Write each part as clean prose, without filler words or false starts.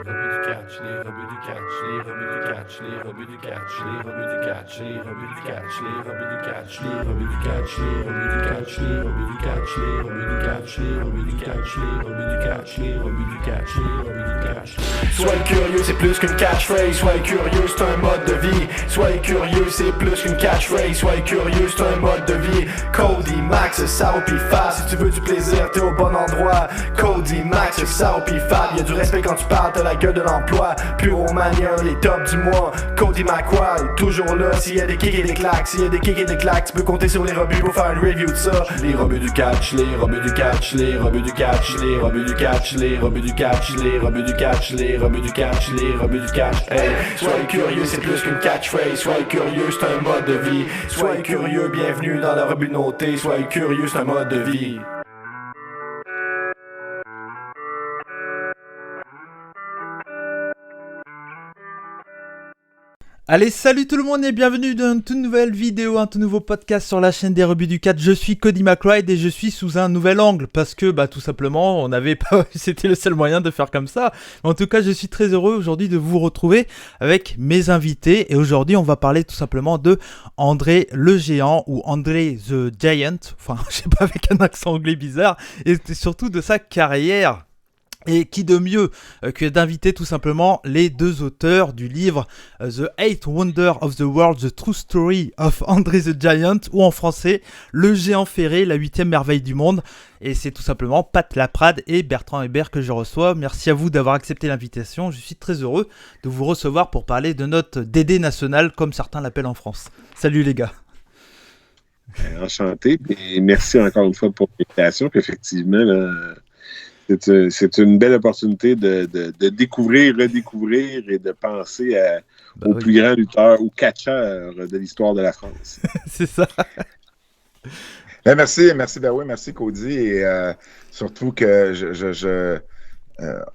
Soyez curieux, c'est plus qu'une catchphrase. Soyez curieux, c'est un mode de vie. Soyez curieux, c'est plus qu'une catchphrase. Soyez curieux, c'est un mode de vie. Cody, Max, Sao pis Fab. Si tu veux du plaisir, t'es au bon endroit. Cody, Max, Sao pis Fab. Y'a du respect quand tu parles, t'as la gueule de l'emploi. Pyromania, les tops du mois. Cody McQuarrie, toujours là. S'il y a des kicks et des claques, s'il y a des kicks et des claques, tu peux compter sur les rebuts pour faire une review de ça. Les rebuts du catch, les rebuts du catch, les rebuts du catch, les rebuts du catch, les rebuts du catch, les rebuts du catch, les rebuts du catch, les rebuts du catch. Hey, soyez curieux, c'est plus qu'une catchphrase. Soyez curieux, c'est un mode de vie. Soyez curieux, bienvenue dans la rebut notée. Soyez curieux, c'est un mode de vie. Allez, salut tout le monde et bienvenue dans une toute nouvelle vidéo, un tout nouveau podcast sur la chaîne des rebuts du catch. Je suis Cody McRide et je suis sous un nouvel angle parce que tout simplement on n'avait pas, c'était le seul moyen de faire comme ça. Mais en tout cas, je suis très heureux aujourd'hui de vous retrouver avec mes invités et aujourd'hui on va parler tout simplement de André le Géant ou André the Giant, enfin je sais pas, avec un accent anglais bizarre, et surtout de sa carrière. Et qui de mieux que d'inviter tout simplement les deux auteurs du livre The Eighth Wonder of the World, The True Story of André the Giant, ou en français Le Géant Ferré, la 8e merveille du monde. Et c'est tout simplement Pat Laprade et Bertrand Hébert que je reçois. Merci à vous d'avoir accepté l'invitation. Je suis très heureux de vous recevoir pour parler de notre DD national, comme certains l'appellent en France. Salut les gars. Enchanté, et merci encore une fois pour l'invitation. Effectivement, là, c'est une belle opportunité de découvrir, redécouvrir et de penser aux plus grands lutteurs ou catcheurs de l'histoire de la France. C'est ça. Merci Cody, et surtout que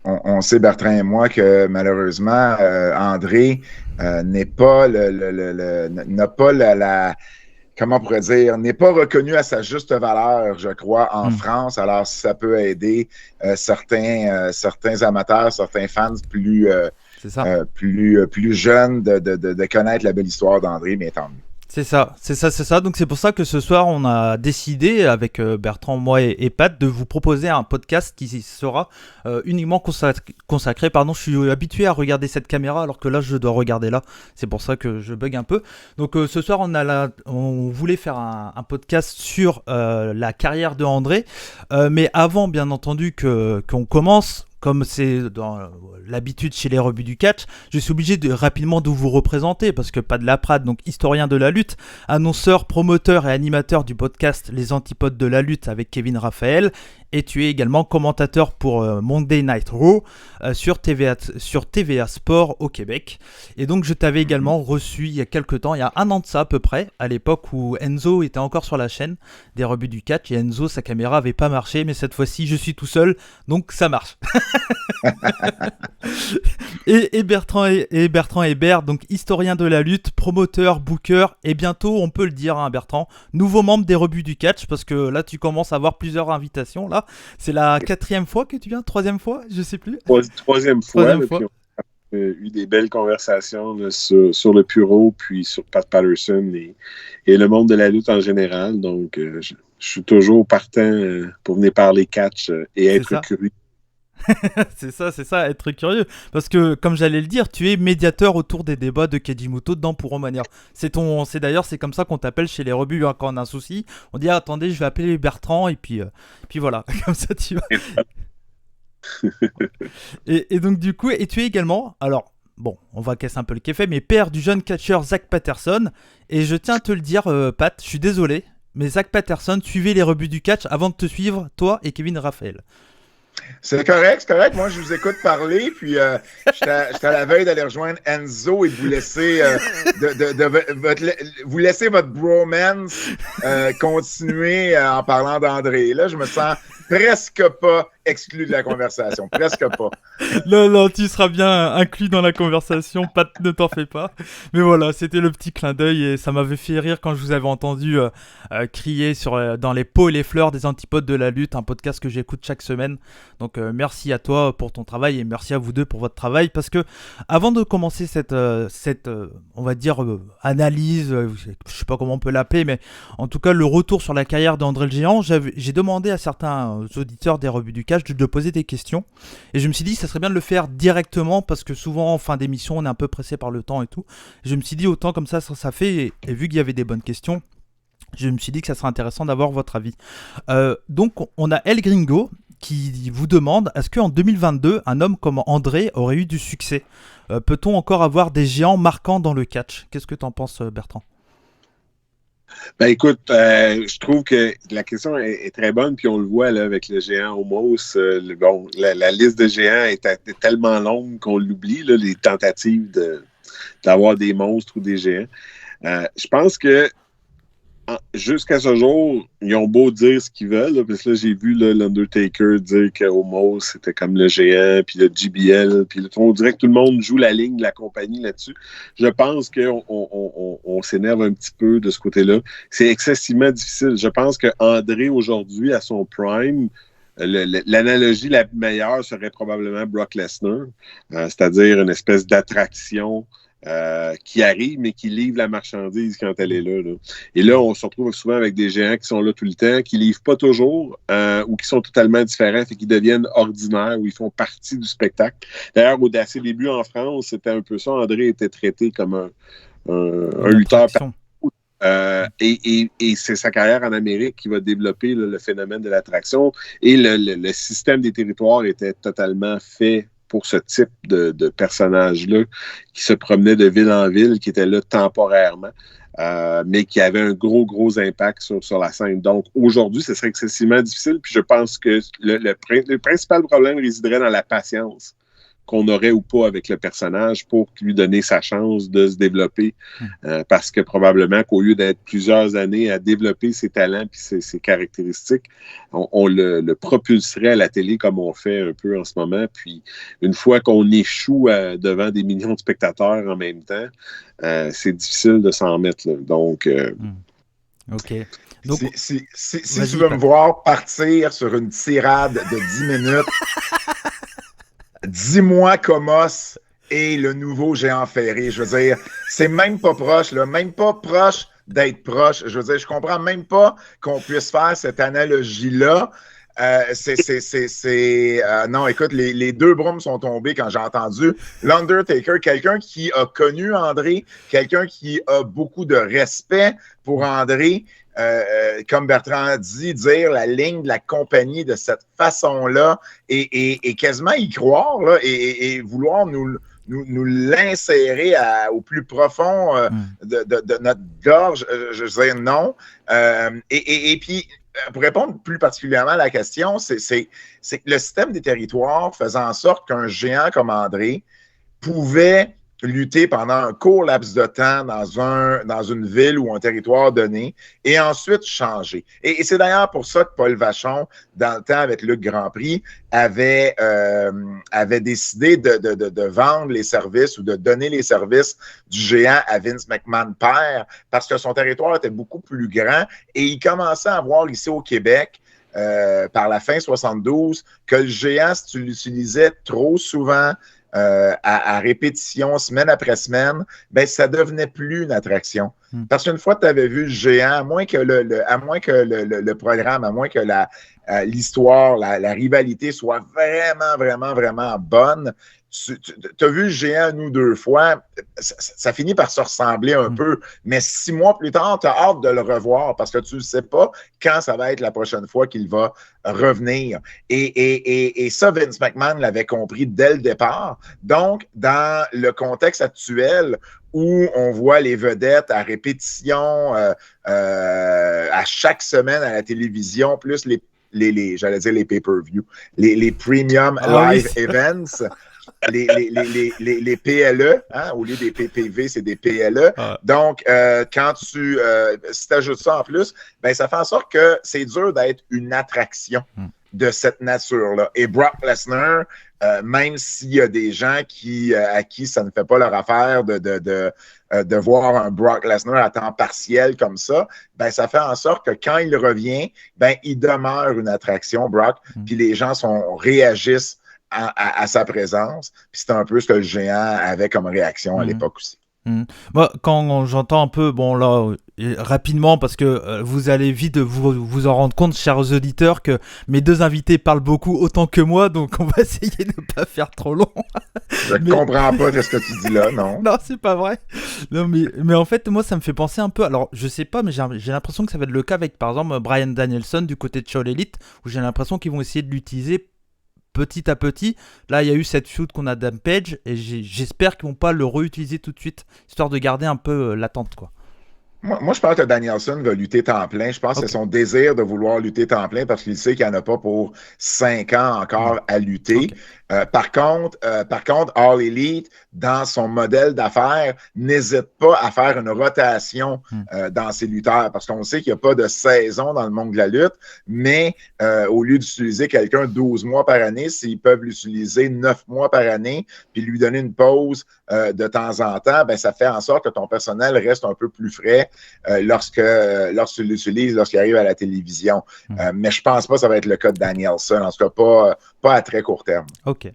on sait, Bertrand et moi, que malheureusement André n'est pas n'a pas la comment on pourrait dire, n'est pas reconnu à sa juste valeur, je crois, en France. Alors, ça peut aider certains amateurs, certains fans plus jeunes de connaître la belle histoire d'André, mais tant mieux. C'est ça. Donc c'est pour ça que ce soir, on a décidé avec Bertrand, moi et Pat de vous proposer un podcast qui sera uniquement consacré. Pardon, je suis habitué à regarder cette caméra alors que là, je dois regarder là. C'est pour ça que je bug un peu. Donc ce soir, on voulait faire un podcast sur la carrière de André. Mais avant, bien entendu, qu'on commence... Comme c'est dans l'habitude chez les rebuts du catch, je suis obligé rapidement de vous représenter parce que Pat Laprade, donc historien de la lutte, annonceur, promoteur et animateur du podcast Les Antipodes de la lutte avec Kevin Raphaël, et tu es également commentateur pour Monday Night Raw sur TVA Sport au Québec. Et donc je t'avais également reçu il y a quelques temps, il y a un an de ça à peu près, à l'époque où Enzo était encore sur la chaîne des rebuts du catch, et Enzo, sa caméra avait pas marché, mais cette fois-ci je suis tout seul, donc ça marche. et Bertrand Hébert, donc historien de la lutte, promoteur, booker, et bientôt, on peut le dire, hein, Bertrand, nouveau membre des rebuts du catch, parce que là tu commences à avoir plusieurs invitations. Là, c'est la 4e fois que tu viens, 3e fois, je sais plus. Troisième fois. Puis on a eu des belles conversations là, sur le Puro, puis sur Pat Patterson et le monde de la lutte en général. Donc, je suis toujours partant pour venir parler catch et être curieux. c'est ça, être curieux. Parce que, comme j'allais le dire, tu es médiateur autour des débats de Kejimuto dans Puromania. C'est comme ça qu'on t'appelle chez les rebuts, hein, quand on a un souci. On dit, attendez, je vais appeler Bertrand, et puis voilà, comme ça tu vas. et donc, du coup, et tu es également, alors, bon, on va casser un peu le café, mais père du jeune catcheur Zach Patterson. Et je tiens à te le dire, Pat, je suis désolé, mais Zach Patterson suivait les rebuts du catch avant de te suivre, toi et Kevin Raphaël. C'est correct. Moi, je vous écoute parler, puis j'étais à la veille d'aller rejoindre Enzo et de vous laisser vous laisser votre bromance continuer en parlant d'André. Là, je me sens presque pas exclu de la conversation. Presque pas. Non, tu seras bien inclus dans la conversation, Pat, ne t'en fais pas. Mais voilà, c'était le petit clin d'œil et ça m'avait fait rire quand je vous avais entendu crier dans les pots et les fleurs des antipodes de la lutte, un podcast que j'écoute chaque semaine. Donc merci à toi pour ton travail et merci à vous deux pour votre travail, parce que avant de commencer cette on va dire analyse, je sais pas comment on peut l'appeler, mais en tout cas le retour sur la carrière d'André le Géant, j'ai demandé à certains auditeurs des revues du catch de poser des questions et je me suis dit ça serait bien de le faire directement parce que souvent en fin d'émission on est un peu pressé par le temps et tout. Je me suis dit autant comme ça fait et vu qu'il y avait des bonnes questions, je me suis dit que ça serait intéressant d'avoir votre avis. Donc on a El Gringo qui vous demande, est-ce qu'en 2022 un homme comme André aurait eu du succès? Peut-on encore avoir des géants marquants dans le catch? Qu'est-ce que t'en penses, Bertrand? Ben écoute, je trouve que la question est très bonne, puis on le voit là, avec le géant Omos. La liste de géants est tellement longue qu'on l'oublie, là, les tentatives d'avoir des monstres ou des géants. Je pense que jusqu'à ce jour, ils ont beau dire ce qu'ils veulent, là, parce que là, j'ai vu l'Undertaker dire que Omos c'était comme le géant, puis le JBL, puis là, on dirait que tout le monde joue la ligne de la compagnie là-dessus. Je pense qu'on s'énerve un petit peu de ce côté-là. C'est excessivement difficile. Je pense que André, aujourd'hui, à son prime, l'analogie la meilleure serait probablement Brock Lesnar, c'est-à-dire une espèce d'attraction qui arrive, mais qui livre la marchandise quand elle est là. Et là, on se retrouve souvent avec des géants qui sont là tout le temps, qui livrent pas toujours, ou qui sont totalement différents, et qui deviennent ordinaires, ou ils font partie du spectacle. D'ailleurs, à ses débuts en France, c'était un peu ça. André était traité comme un lutteur partout. Et c'est sa carrière en Amérique qui va développer le phénomène de l'attraction. Et le système des territoires était totalement fait pour ce type de personnage-là qui se promenait de ville en ville, qui était là temporairement, mais qui avait un gros impact sur la scène. Donc, aujourd'hui, ce serait excessivement difficile, puis je pense que le principal problème résiderait dans la patience qu'on aurait ou pas avec le personnage pour lui donner sa chance de se développer. Parce que probablement qu'au lieu d'être plusieurs années à développer ses talents et ses caractéristiques, on le propulserait à la télé comme on fait un peu en ce moment. Puis une fois qu'on échoue devant des millions de spectateurs en même temps, c'est difficile de s'en remettre. Là. Donc... OK. Donc, si tu veux me voir partir sur une tirade de 10 minutes... Dis-moi Comos est le nouveau géant ferré. Je veux dire, c'est même pas proche, là, même pas proche d'être proche. Je veux dire, je comprends même pas qu'on puisse faire cette analogie-là. Non, écoute, les deux brumes sont tombés quand j'ai entendu l'Undertaker, quelqu'un qui a connu André, quelqu'un qui a beaucoup de respect pour André. Comme Bertrand dit, dire la ligne de la compagnie de cette façon-là et quasiment y croire là, et vouloir nous l'insérer au plus profond de notre gorge, je dirais non. Et puis, pour répondre plus particulièrement à la question, c'est que le système des territoires faisait en sorte qu'un géant comme André pouvait lutter pendant un court laps de temps dans une ville ou un territoire donné et ensuite changer. Et c'est d'ailleurs pour ça que Paul Vachon, dans le temps avec Luc Grandprix, avait décidé de vendre les services ou de donner les services du géant à Vince McMahon père parce que son territoire était beaucoup plus grand et il commençait à voir ici au Québec par la fin 72 que le géant, si tu l'utilisais trop souvent à répétition, semaine après semaine, ben ça devenait plus une attraction. Parce qu'une fois que tu avais vu le géant, à moins que le programme, à moins que l'histoire, la rivalité soit vraiment bonne, tu as vu le géant nous deux fois, ça finit par se ressembler un peu, mais 6 mois plus tard, tu as hâte de le revoir parce que tu ne sais pas quand ça va être la prochaine fois qu'il va revenir. Et ça, Vince McMahon l'avait compris dès le départ. Donc, dans le contexte actuel où on voit les vedettes à répétition à chaque semaine à la télévision, plus j'allais dire les pay-per-view, les premium live events, les PLE, hein, au lieu des PPV, c'est des PLE. Donc, quand si tu ajoutes ça en plus, ben, ça fait en sorte que c'est dur d'être une attraction. de cette nature-là. Et Brock Lesnar, même s'il y a des gens à qui ça ne fait pas leur affaire de voir un Brock Lesnar à temps partiel comme ça, ben ça fait en sorte que quand il revient, ben il demeure une attraction, Brock, puis les gens réagissent à sa présence. Puis c'est un peu ce que le géant avait comme réaction à l'époque aussi. Moi, quand j'entends un peu, bon là, rapidement, parce que vous allez vite vous en rendre compte, chers auditeurs, que mes deux invités parlent beaucoup autant que moi, donc on va essayer de ne pas faire trop long. Je ne comprends pas de ce que tu dis là, non? Non, c'est pas vrai. Non, mais en fait, moi, ça me fait penser un peu, alors je sais pas, mais j'ai l'impression que ça va être le cas avec, par exemple, Bryan Danielson du côté de All Elite, où j'ai l'impression qu'ils vont essayer de l'utiliser petit à petit. Là, il y a eu cette feud qu'on a d'Ampage et j'espère qu'ils vont pas le réutiliser tout de suite, histoire de garder un peu l'attente, quoi. Moi, je pense que Danielson va lutter temps plein. Je pense que c'est son désir de vouloir lutter temps plein parce qu'il sait qu'il n'y en a pas pour 5 ans encore à lutter. Par contre, All Elite, dans son modèle d'affaires, n'hésite pas à faire une rotation dans ses lutteurs parce qu'on sait qu'il n'y a pas de saison dans le monde de la lutte, mais au lieu d'utiliser quelqu'un 12 mois par année, s'ils peuvent l'utiliser 9 mois par année puis lui donner une pause de temps en temps, ben, ça fait en sorte que ton personnel reste un peu plus frais lorsque tu l'utilises, lorsqu'il arrive à la télévision. Mais je pense pas que ça va être le cas de Danielson, en tout cas pas à très court terme. Ok.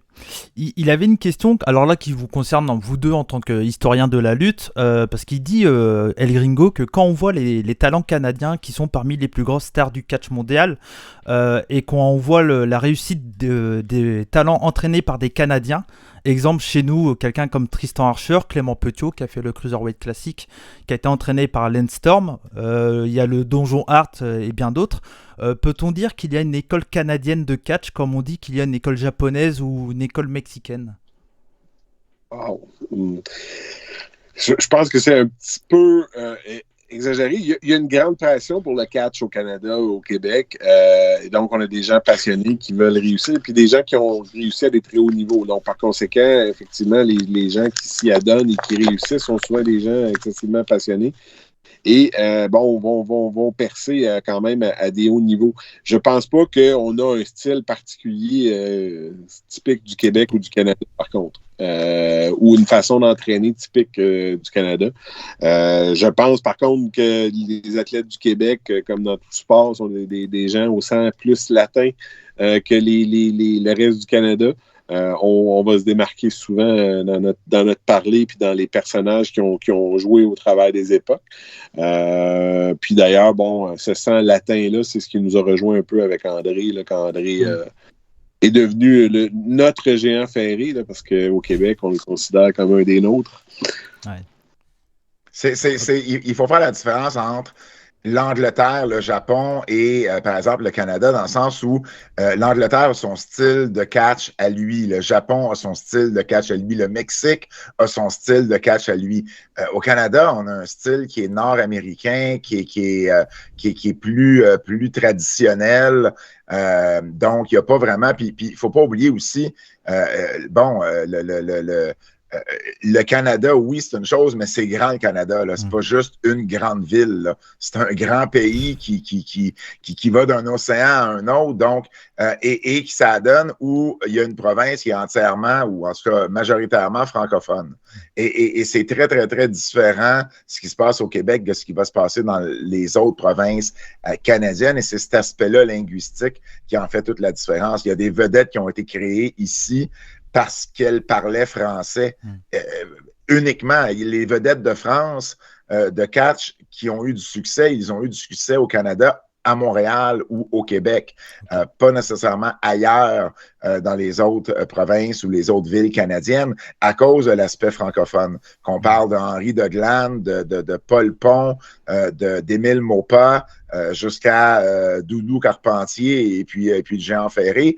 Il avait une question, alors là, qui vous concerne, vous deux en tant qu'historien de la lutte, parce qu'il dit, El Gringo, que quand on voit les talents canadiens qui sont parmi les plus grosses stars du catch mondial, et quand on voit la réussite des talents entraînés par des Canadiens, exemple chez nous, quelqu'un comme Tristan Archer, Clément Petiot, qui a fait le Cruiserweight Classic, qui a été entraîné par Lance Storm, il y a le Donjon Hart et bien d'autres. Peut-on dire qu'il y a une école canadienne de catch, comme on dit qu'il y a une école japonaise ou une école mexicaine? Wow. Je pense que c'est un petit peu exagéré. Il y a une grande passion pour le catch au Canada, au Québec. Et donc, on a des gens passionnés qui veulent réussir, puis des gens qui ont réussi à des très hauts niveaux. Donc, par conséquent, effectivement, les gens qui s'y adonnent et qui réussissent sont souvent des gens excessivement passionnés. Et vont percer quand même à des hauts niveaux. Je pense pas qu'on a un style particulier typique du Québec ou du Canada, par contre, ou une façon d'entraîner typique du Canada. Je pense, par contre, que les athlètes du Québec, comme dans tout sport, sont des gens au sang plus latin que le reste du Canada. On va se démarquer souvent dans notre parler puis dans les personnages qui ont joué au travers des époques. Puis d'ailleurs, ce sang latin-là, c'est ce qui nous a rejoint un peu avec André, là, quand André est devenu notre géant ferré, là, parce qu'au Québec, on le considère comme un des nôtres. Ouais. Il faut faire la différence entre l'Angleterre, le Japon et, par exemple, le Canada, dans le sens où l'Angleterre a son style de catch à lui, le Japon a son style de catch à lui, le Mexique a son style de catch à lui. Au Canada, on a un style qui est nord-américain, qui est plus traditionnel. Donc, il n'y a pas vraiment... Puis il ne faut pas oublier aussi, le Canada, oui, c'est une chose, mais c'est grand, le Canada. C'est pas juste une grande ville. Là. C'est un grand pays qui va d'un océan à un autre, donc, et qui s'adonne où il y a une province qui est entièrement, ou en tout cas majoritairement francophone. Et c'est très, très, très différent ce qui se passe au Québec de ce qui va se passer dans les autres provinces canadiennes. Et c'est cet aspect-là linguistique qui en fait toute la différence. Il y a des vedettes qui ont été créées ici parce qu'elle parlait français uniquement. Les vedettes de France de catch qui ont eu du succès, ils ont eu du succès au Canada, à Montréal ou au Québec, pas nécessairement ailleurs dans les autres provinces ou les autres villes canadiennes à cause de l'aspect francophone. Qu'on parle d'Henri de Glane, de Paul Pont, d'Émile Maupas, jusqu'à Doudou Carpentier et puis Jean Ferré,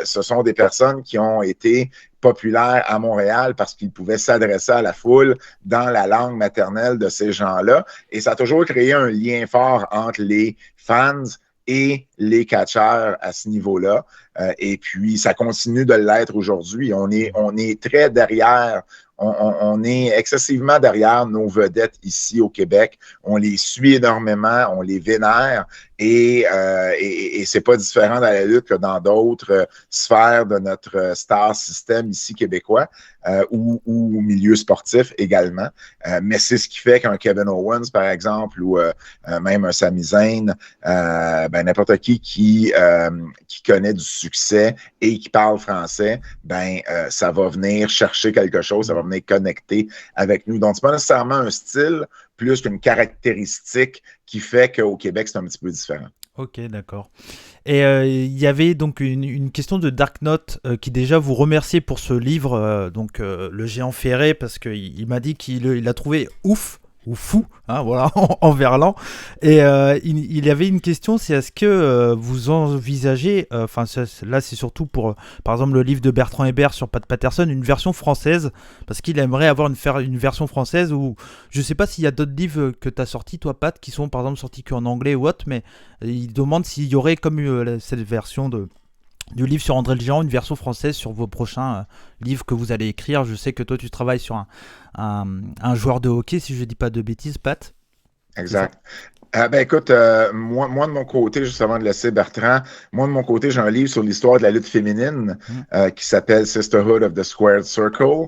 ce sont des personnes qui ont été populaires à Montréal parce qu'ils pouvaient s'adresser à la foule dans la langue maternelle de ces gens-là. Et ça a toujours créé un lien fort entre les fans et les catcheurs à ce niveau-là. Et puis, ça continue de l'être aujourd'hui. On est très derrière on est excessivement derrière nos vedettes ici au Québec. On les suit énormément, on les vénère et c'est pas différent dans la lutte que dans d'autres sphères de notre star system ici québécois ou au milieu sportif également. Mais c'est ce qui fait qu'un Kevin Owens, par exemple, ou même un Sami Zayn, n'importe qui connaît du succès et qui parle français, ça va venir chercher quelque chose, ça va venir connecter avec nous. Donc, c'est pas nécessairement un style, plus qu'une caractéristique qui fait qu'au Québec, c'est un petit peu différent. Ok, d'accord. Et il y avait donc une question de Dark Note qui déjà vous remerciait pour ce livre, Le Géant Ferré, parce qu'il m'a dit qu'il l'a trouvé ouf, ou fou, hein, voilà, en verlan. Et il y avait une question, c'est est-ce que vous envisagez, là c'est surtout pour, par exemple, le livre de Bertrand Hébert sur Pat Patterson, une version française, parce qu'il aimerait avoir une version française, ou je sais pas s'il y a d'autres livres que tu as sortis, toi Pat, qui sont par exemple sortis qu'en anglais ou autre, mais il demande s'il y aurait comme cette version du livre sur André le Géant, une version française sur vos prochains livres que vous allez écrire. Je sais que toi tu travailles sur un joueur de hockey, si je ne dis pas de bêtises, Pat. Exact. Écoute, moi de mon côté, juste avant de laisser Bertrand, moi de mon côté, j'ai un livre sur l'histoire de la lutte féminine qui s'appelle Sisterhood of the Squared Circle,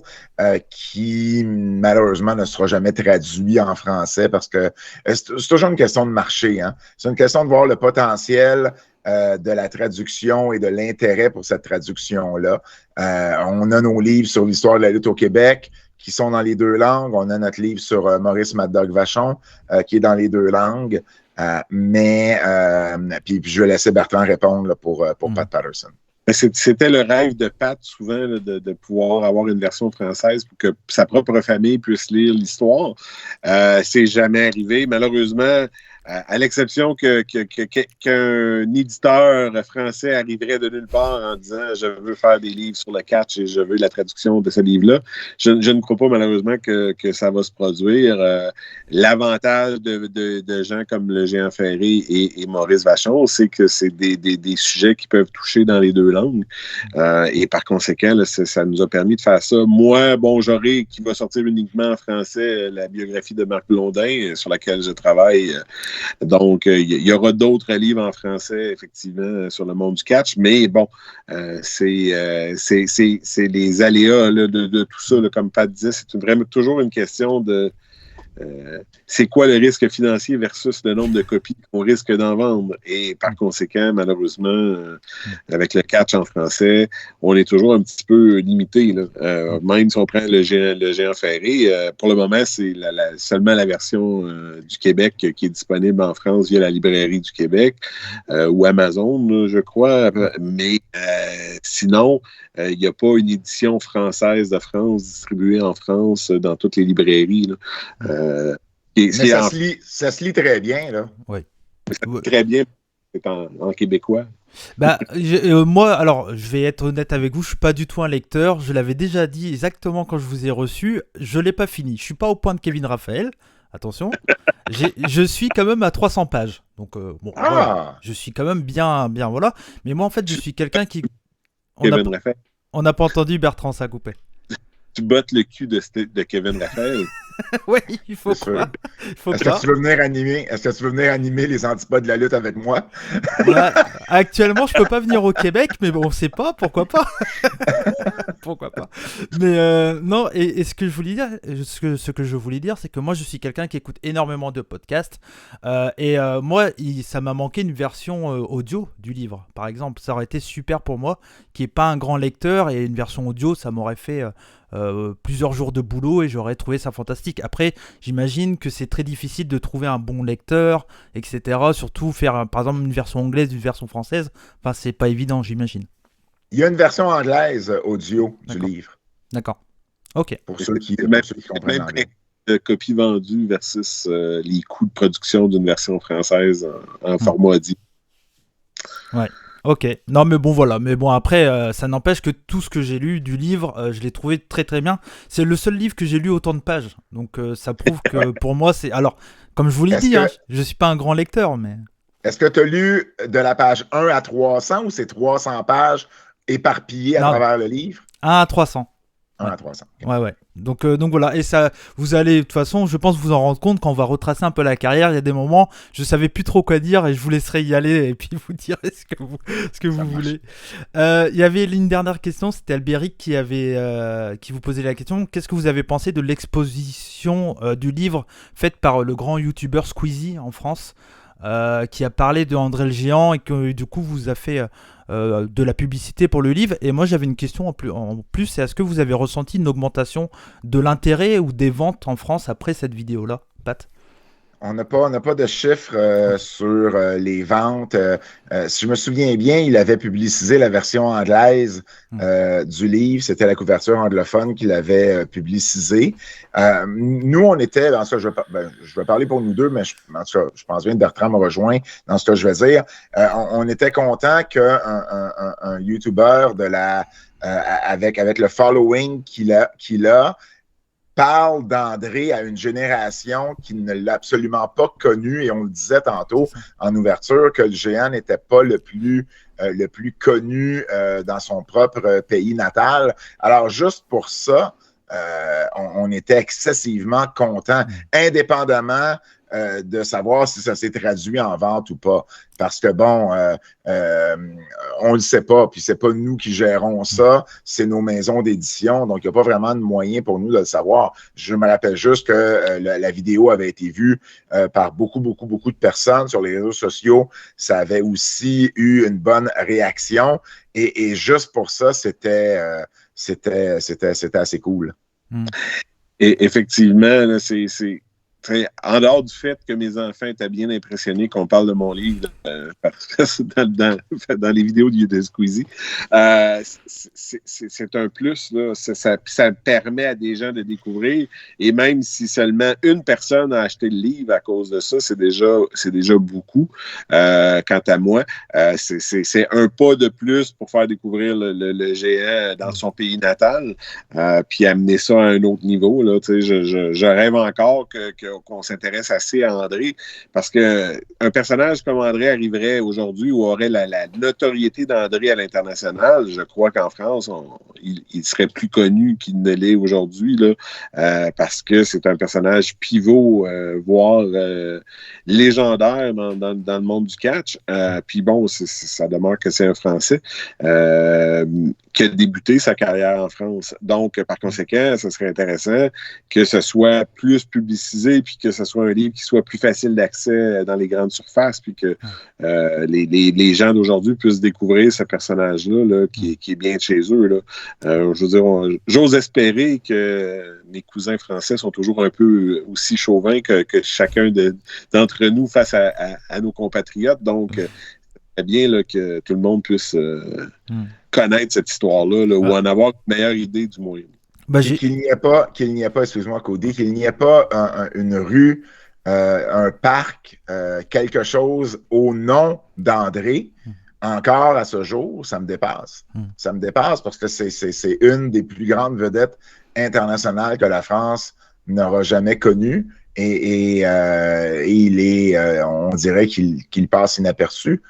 qui malheureusement ne sera jamais traduit en français parce que c'est toujours une question de marché, hein. C'est une question de voir le potentiel de la traduction et de l'intérêt pour cette traduction-là. On a nos livres sur l'histoire de la lutte au Québec qui sont dans les deux langues. On a notre livre sur Maurice Mad Dog Vachon qui est dans les deux langues. Puis je vais laisser Bertrand répondre là, pour Pat Patterson. C'était le rêve de Pat, souvent, là, de pouvoir avoir une version française pour que sa propre famille puisse lire l'histoire. C'est jamais arrivé. Malheureusement, à l'exception qu'un éditeur français arriverait de nulle part en disant « Je veux faire des livres sur le catch et je veux la traduction de ce livre-là », je ne crois pas malheureusement que ça va se produire. L'avantage de gens comme le Géant Ferré et Maurice Vachon, c'est que c'est des sujets qui peuvent toucher dans les deux langues. Et par conséquent, là, ça nous a permis de faire ça. Moi, j'aurai qui va sortir uniquement en français la biographie de Marc Blondin sur laquelle je travaille. Donc, il y aura d'autres livres en français, effectivement, sur le monde du catch, mais bon, c'est les aléas là, de tout ça, là, comme Pat disait, c'est vraiment toujours une question de c'est quoi le risque financier versus le nombre de copies qu'on risque d'en vendre. Et par conséquent, malheureusement, avec le catch en français, on est toujours un petit peu limité. Là. Même si on prend le Géant Ferré, pour le moment, c'est seulement la version du Québec qui est disponible en France via la librairie du Québec ou Amazon, je crois. Mais sinon, il n'y a pas une édition française de France distribuée en France dans toutes les librairies. Là. Mais ça se lit très bien, là. Oui. Ça se lit très bien, c'est en québécois. Moi, alors, je vais être honnête avec vous, je suis pas du tout un lecteur. Je l'avais déjà dit exactement quand je vous ai reçu. Je l'ai pas fini. Je suis pas au point de Kevin Raphaël. Attention. Je suis quand même à 300 pages. Donc, voilà. Je suis quand même bien, voilà. Mais moi, en fait, je suis quelqu'un qui... On n'a pas entendu Bertrand, ça a coupé. Tu bottes le cul de Kevin Raphaël. Oui, il faut pas. Est-ce que tu veux venir animer les antipodes de la lutte avec moi? Actuellement, je peux pas venir au Québec, mais bon, on sait pas, pourquoi pas. Pourquoi pas. Mais non, et ce que je voulais dire, c'est que moi, je suis quelqu'un qui écoute énormément de podcasts. Moi, ça m'a manqué une version audio du livre, par exemple. Ça aurait été super pour moi, qui est pas un grand lecteur, et une version audio, ça m'aurait fait... plusieurs jours de boulot et j'aurais trouvé ça fantastique. Après, j'imagine que c'est très difficile de trouver un bon lecteur, etc. Surtout faire, par exemple, une version anglaise, une version française. Enfin, c'est pas évident, j'imagine. Il y a une version anglaise audio du livre. D'accord. Ok. Pour ceux qui comprennent l'anglais. De copies vendues versus les coûts de production d'une version française en format audio. Ouais. Ok, non mais bon voilà, mais bon après ça n'empêche que tout ce que j'ai lu du livre, je l'ai trouvé très très bien. C'est le seul livre que j'ai lu autant de pages, donc ça prouve que pour moi c'est... Alors, comme je vous l'ai dit, je suis pas un grand lecteur, mais... Est-ce que tu as lu de la page 1 à 300 ou c'est 300 pages éparpillées à travers le livre? 1 à 300. 1 à 300. Ouais. Donc voilà, et ça, vous allez, de toute façon, je pense vous en rendre compte quand on va retracer un peu la carrière. Il y a des moments, je savais plus trop quoi dire et je vous laisserai y aller et puis vous direz ce que vous voulez. Il y avait une dernière question, c'était Albéric qui vous posait la question. Qu'est-ce que vous avez pensé de l'exposition du livre faite par le grand youtubeur Squeezie en France, qui a parlé de André le Géant et que du coup vous a fait de la publicité pour le livre. Et moi j'avais une question en plus, c'est est-ce que vous avez ressenti une augmentation de l'intérêt ou des ventes en France après cette vidéo-là, Pat? On n'a pas de chiffres sur les ventes. Si je me souviens bien, il avait publicisé la version anglaise du livre. C'était la couverture anglophone qu'il avait publicisée. Nous, on était, en tout cas, je vais parler pour nous deux, mais je pense bien que Bertrand me rejoint dans ce que je vais dire. On était content qu'un YouTuber avec le following qu'il a parle d'André à une génération qui ne l'a absolument pas connu, et on le disait tantôt en ouverture que le géant n'était pas le plus connu dans son propre pays natal. Alors juste pour ça, on était excessivement contents, indépendamment de savoir si ça s'est traduit en vente ou pas. Parce que bon, on le sait pas, puis c'est pas nous qui gérons ça, c'est nos maisons d'édition, donc il n'y a pas vraiment de moyen pour nous de le savoir. Je me rappelle juste que la vidéo avait été vue par beaucoup de personnes sur les réseaux sociaux. Ça avait aussi eu une bonne réaction, et juste pour ça, c'était assez cool. Et effectivement, là, c'est en dehors du fait que mes enfants étaient bien impressionnés qu'on parle de mon livre dans les vidéos de Squeezie, c'est un plus, là. Ça permet à des gens de découvrir, et même si seulement une personne a acheté le livre à cause de ça, c'est déjà beaucoup. Quant à moi, c'est un pas de plus pour faire découvrir le géant dans son pays natal, puis amener ça à un autre niveau, là. Je rêve encore qu'on s'intéresse assez à André, parce que un personnage comme André arriverait aujourd'hui ou aurait la notoriété d'André à l'international. Je crois qu'en France, il serait plus connu qu'il ne l'est aujourd'hui, là, parce que c'est un personnage pivot, voire légendaire dans le monde du catch. Puis bon, ça demeure que c'est un Français qui a débuté sa carrière en France. Donc, par conséquent, ce serait intéressant que ce soit plus publicisé, puis que ce soit un livre qui soit plus facile d'accès dans les grandes surfaces, puis que les gens d'aujourd'hui puissent découvrir ce personnage-là, là, qui est bien de chez eux, là. Je veux dire, j'ose espérer que mes cousins français sont toujours un peu aussi chauvins que chacun d'entre nous face à nos compatriotes. Donc, c'est bien là, que tout le monde puisse connaître cette histoire-là, là, ou en avoir une meilleure idée du moins. Qu'il n'y ait pas, excuse-moi, Cody, qu'il n'y ait pas une rue, un parc, quelque chose au nom d'André, encore à ce jour, ça me dépasse. Ça me dépasse parce que c'est une des plus grandes vedettes internationales que la France n'aura jamais connue. Et il est, on dirait qu'il passe inaperçu.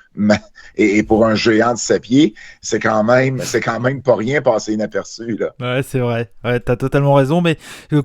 Et pour un géant de 7 pieds, c'est quand même pas rien passer inaperçu, là. Ouais, c'est vrai. Ouais, t'as totalement raison. Mais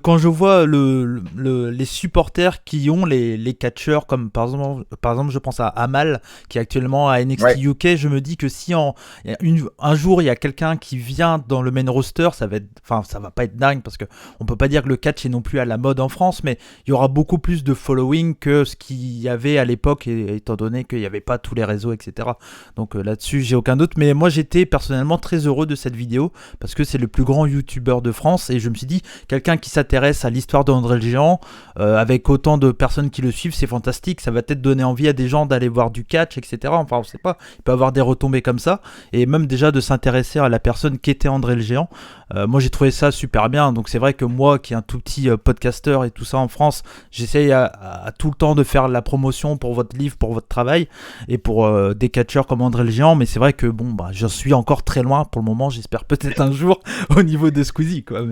quand je vois les supporters qui ont les catcheurs, comme par exemple, je pense à Amal, qui est actuellement à NXT UK, je me dis que si un jour il y a quelqu'un qui vient dans le main roster, ça va pas être dingue, parce que on peut pas dire que le catch est non plus à la mode en France, mais il y aura beaucoup plus de following que ce qu'il y avait à l'époque, étant donné qu'il n'y avait pas tous les réseaux, etc. Donc là-dessus, j'ai aucun doute. Mais moi, j'étais personnellement très heureux de cette vidéo, parce que c'est le plus grand youtubeur de France, et je me suis dit, quelqu'un qui s'intéresse à l'histoire d'André le Géant, avec autant de personnes qui le suivent, c'est fantastique. Ça va peut-être donner envie à des gens d'aller voir du catch, etc. Enfin, on sait pas, il peut y avoir des retombées comme ça, et même déjà de s'intéresser à la personne qui était André le Géant. Moi, j'ai trouvé ça super bien. Donc c'est vrai que moi, qui est un tout petit podcasteur et tout ça en France, j'essaye à tout le temps de faire la promotion pour votre livre, pour votre travail, et pour des catcheurs comme André le Géant. Mais c'est vrai que bon, j'en suis encore très loin pour le moment. J'espère peut-être un jour au niveau de Squeezie, quoi.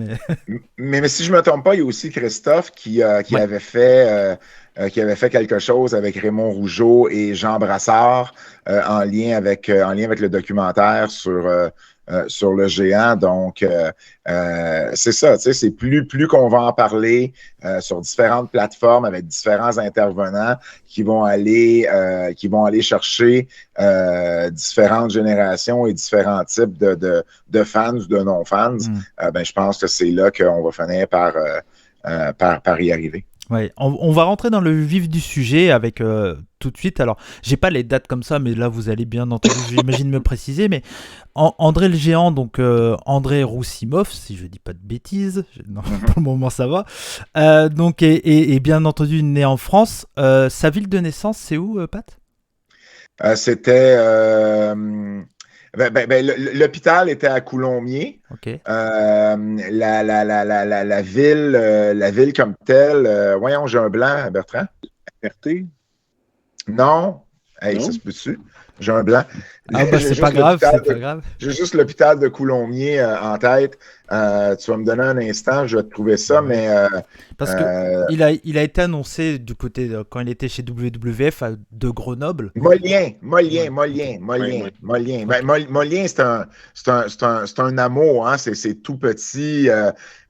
Mais si je me trompe pas, il y a aussi Christophe qui avait fait qui avait fait quelque chose avec Raymond Rougeau et Jean Brassard en lien avec le documentaire sur le géant. Donc, c'est ça, tu sais, c'est plus qu'on va en parler sur différentes plateformes avec différents intervenants qui vont aller chercher différentes générations et différents types de fans ou de non-fans. Ben, je pense que c'est là qu'on va finir par y arriver. Ouais, on va rentrer dans le vif du sujet avec tout de suite. Alors, j'ai pas les dates comme ça, mais là vous allez bien entendu, j'imagine, me préciser. Mais André le Géant, donc André Roussimov, si je dis pas de bêtises, non, pour le moment ça va. Donc et bien entendu né en France. Sa ville de naissance, c'est où, Pat? C'était l'hôpital était à Coulommiers. Okay. La ville comme telle, voyons, j'ai un blanc, Bertrand. RT? Non. Hey, ça se peut-tu? J'ai un blanc. Ah bah c'est pas grave, c'est pas grave. J'ai juste l'hôpital de Coulommiers en tête. Tu vas me donner un instant, je vais te trouver ça, mais... Parce que il a été annoncé du côté, quand il était chez WWF de Grenoble. Molien, c'est un hameau, hein? C'est tout petit.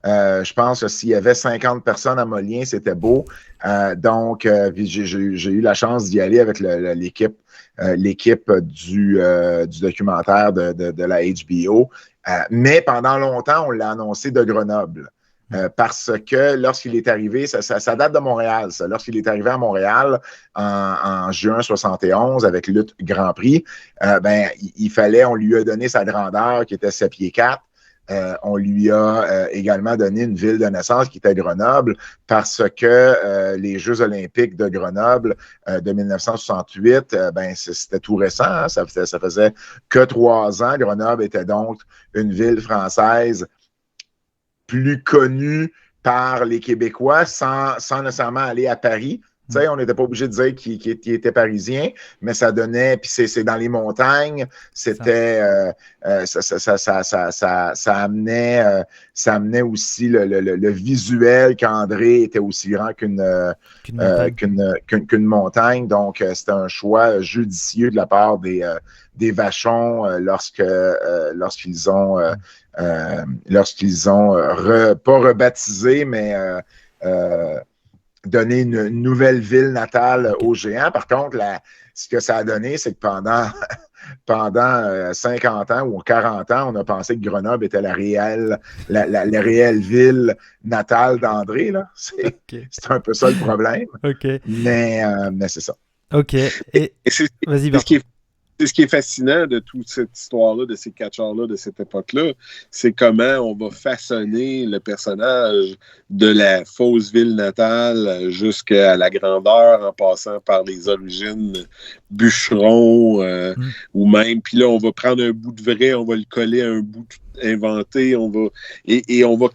Je pense que s'il y avait 50 personnes à Molien, c'était beau. Donc, j'ai eu la chance d'y aller avec l'équipe du documentaire de la HBO. Mais pendant longtemps, on l'a annoncé de Grenoble. Parce que lorsqu'il est arrivé, ça date de Montréal, ça. Lorsqu'il est arrivé à Montréal en juin 71 avec Lutte Grand Prix, on lui a donné sa grandeur qui était 7 pieds 4. On lui a également donné une ville de naissance qui était Grenoble parce que les Jeux olympiques de Grenoble de 1968, c'était tout récent, hein, ça faisait que 3 ans. Grenoble était donc une ville française plus connue par les Québécois sans nécessairement aller à Paris. Tu sais, on n'était pas obligé de dire qu'il était parisien, mais ça donnait, puis c'est dans les montagnes, c'était, ça amenait aussi le visuel qu'André était aussi grand qu'une montagne. Donc, c'était un choix judicieux de la part des Vachons lorsqu'ils ont pas rebaptisé, mais donner une nouvelle ville natale aux géants. Par contre, ce que ça a donné, c'est que pendant 50 ans ou 40 ans, on a pensé que Grenoble était la réelle ville natale d'André. Là. C'est un peu ça le problème. Okay. Mais c'est ça. OK. Et vas-y, Bertrand. Ce qui est fascinant de toute cette histoire-là, de ces catcheurs-là, de cette époque-là, c'est comment on va façonner le personnage de la fausse ville natale jusqu'à la grandeur, en passant par les origines bûcherons, ou même, puis là, on va prendre un bout de vrai, on va le coller à un bout inventé, on va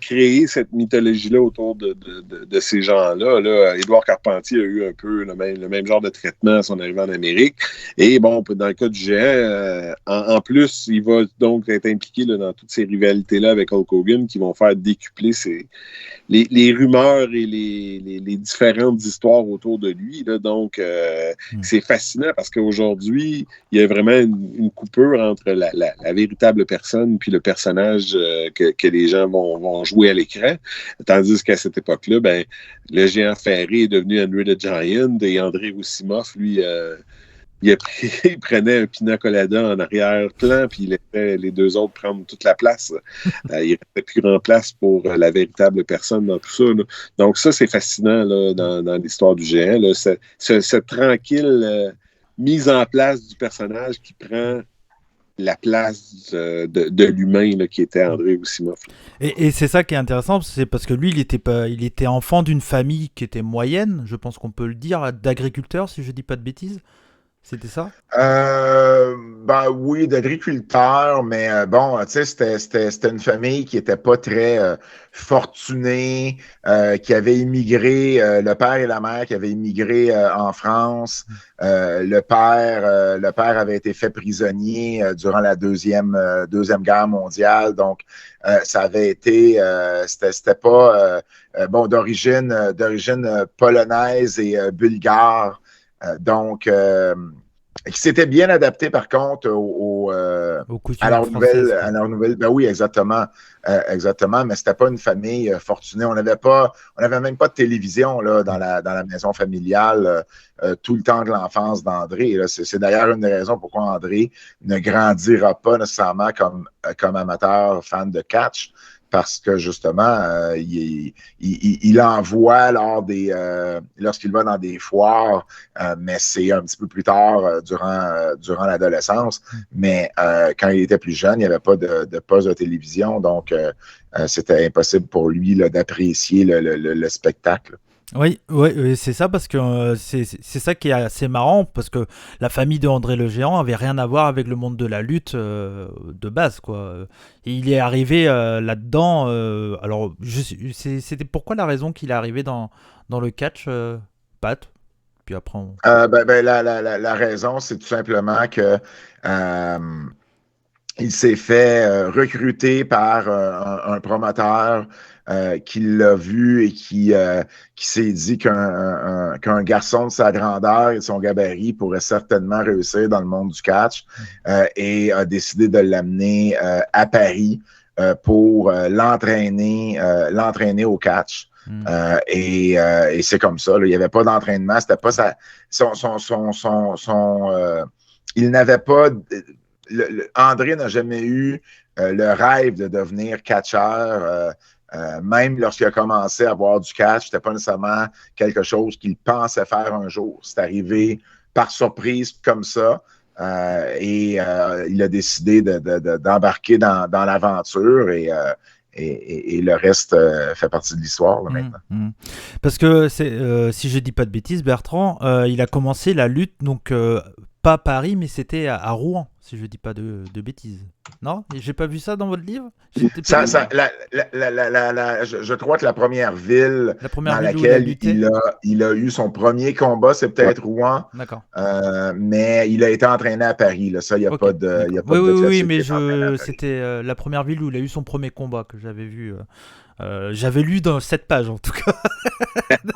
créer cette mythologie-là autour de ces gens-là. Là, Édouard Carpentier a eu un peu le même genre de traitement à son arrivée en Amérique. Et bon, dans le cas du géant, en plus, il va donc être impliqué là, dans toutes ces rivalités-là avec Hulk Hogan qui vont faire décupler les rumeurs et les différentes histoires autour de lui. Là. Donc, c'est fascinant parce qu'aujourd'hui, il y a vraiment une coupure entre la véritable personne puis le personnage que les gens vont jouer à l'écran. Tandis qu'à cette époque-là, le géant ferré est devenu André the Giant et André Roussimov, lui, il prenait un pina colada en arrière-plan puis il laissait les deux autres prendre toute la place. Il restait plus grand place pour la véritable personne dans tout ça. Là. Donc ça, c'est fascinant là, dans l'histoire du géant. Là. Cette tranquille mise en place du personnage qui prend la place de l'humain là, qui était André Roussimov. Et c'est ça qui est intéressant, c'est parce que lui, il était enfant d'une famille qui était moyenne, je pense qu'on peut le dire, d'agriculteurs, si je dis pas de bêtises. C'était ça? Ben oui, d'agriculteurs, mais bon, tu sais, c'était une famille qui était pas très fortunée, qui avait immigré, le père et la mère qui avaient immigré en France. Le père avait été fait prisonnier durant la deuxième guerre mondiale, donc ça avait été, c'était pas bon d'origine polonaise et bulgare. Donc, qui s'était bien adapté par contre Aux coutumes françaises, quoi. à leur nouvelle. Ben oui, exactement. Mais c'était pas une famille fortunée. On n'avait même pas de télévision là dans la maison familiale tout le temps de l'enfance d'André. Là. C'est d'ailleurs une des raisons pourquoi André ne grandira pas nécessairement comme amateur fan de catch. Parce que justement, il en voit lorsqu'il va dans des foires, mais c'est un petit peu plus tard durant l'adolescence. Mais quand il était plus jeune, il n'y avait pas de poste de télévision, donc c'était impossible pour lui là, d'apprécier le spectacle. Oui, oui, c'est ça parce que c'est ça qui est assez marrant parce que la famille de André le Géant avait rien à voir avec le monde de la lutte de base quoi. Et il est arrivé là-dedans. Alors, c'était pourquoi la raison qu'il est arrivé dans le catch, Pat? Puis après, La raison, c'est tout simplement que il s'est fait recruter par un promoteur qui l'a vu et qui s'est dit qu'un garçon de sa grandeur et de son gabarit pourrait certainement réussir dans le monde du catch et a décidé de l'amener à Paris pour l'entraîner au catch. Et c'est comme ça. Là, il n'y avait pas d'entraînement. C'était pas il n'avait pas. André n'a jamais eu le rêve de devenir catcheur. Même lorsqu'il a commencé à voir du catch, c'était pas nécessairement quelque chose qu'il pensait faire un jour. C'est arrivé par surprise comme ça. Et il a décidé d'embarquer dans l'aventure et le reste fait partie de l'histoire là, maintenant. Parce que si je dis pas de bêtises, Bertrand, il a commencé la lutte donc pas à Paris, mais c'était à Rouen, si je dis pas de bêtises. Non? J'ai pas vu ça dans votre livre? Je crois que la première ville La première dans ville où laquelle il a lutté? il a eu son premier combat, c'est peut-être Rouen. D'accord. Mais il a été entraîné à Paris. Là. Ça, il n'y a Ok, pas de d'accord. il y a pas de doute Oui, là-dessus, mais il est entraîné à Paris. c'était la première ville où il a eu son premier combat que j'avais vu. J'avais lu dans cette page en tout cas.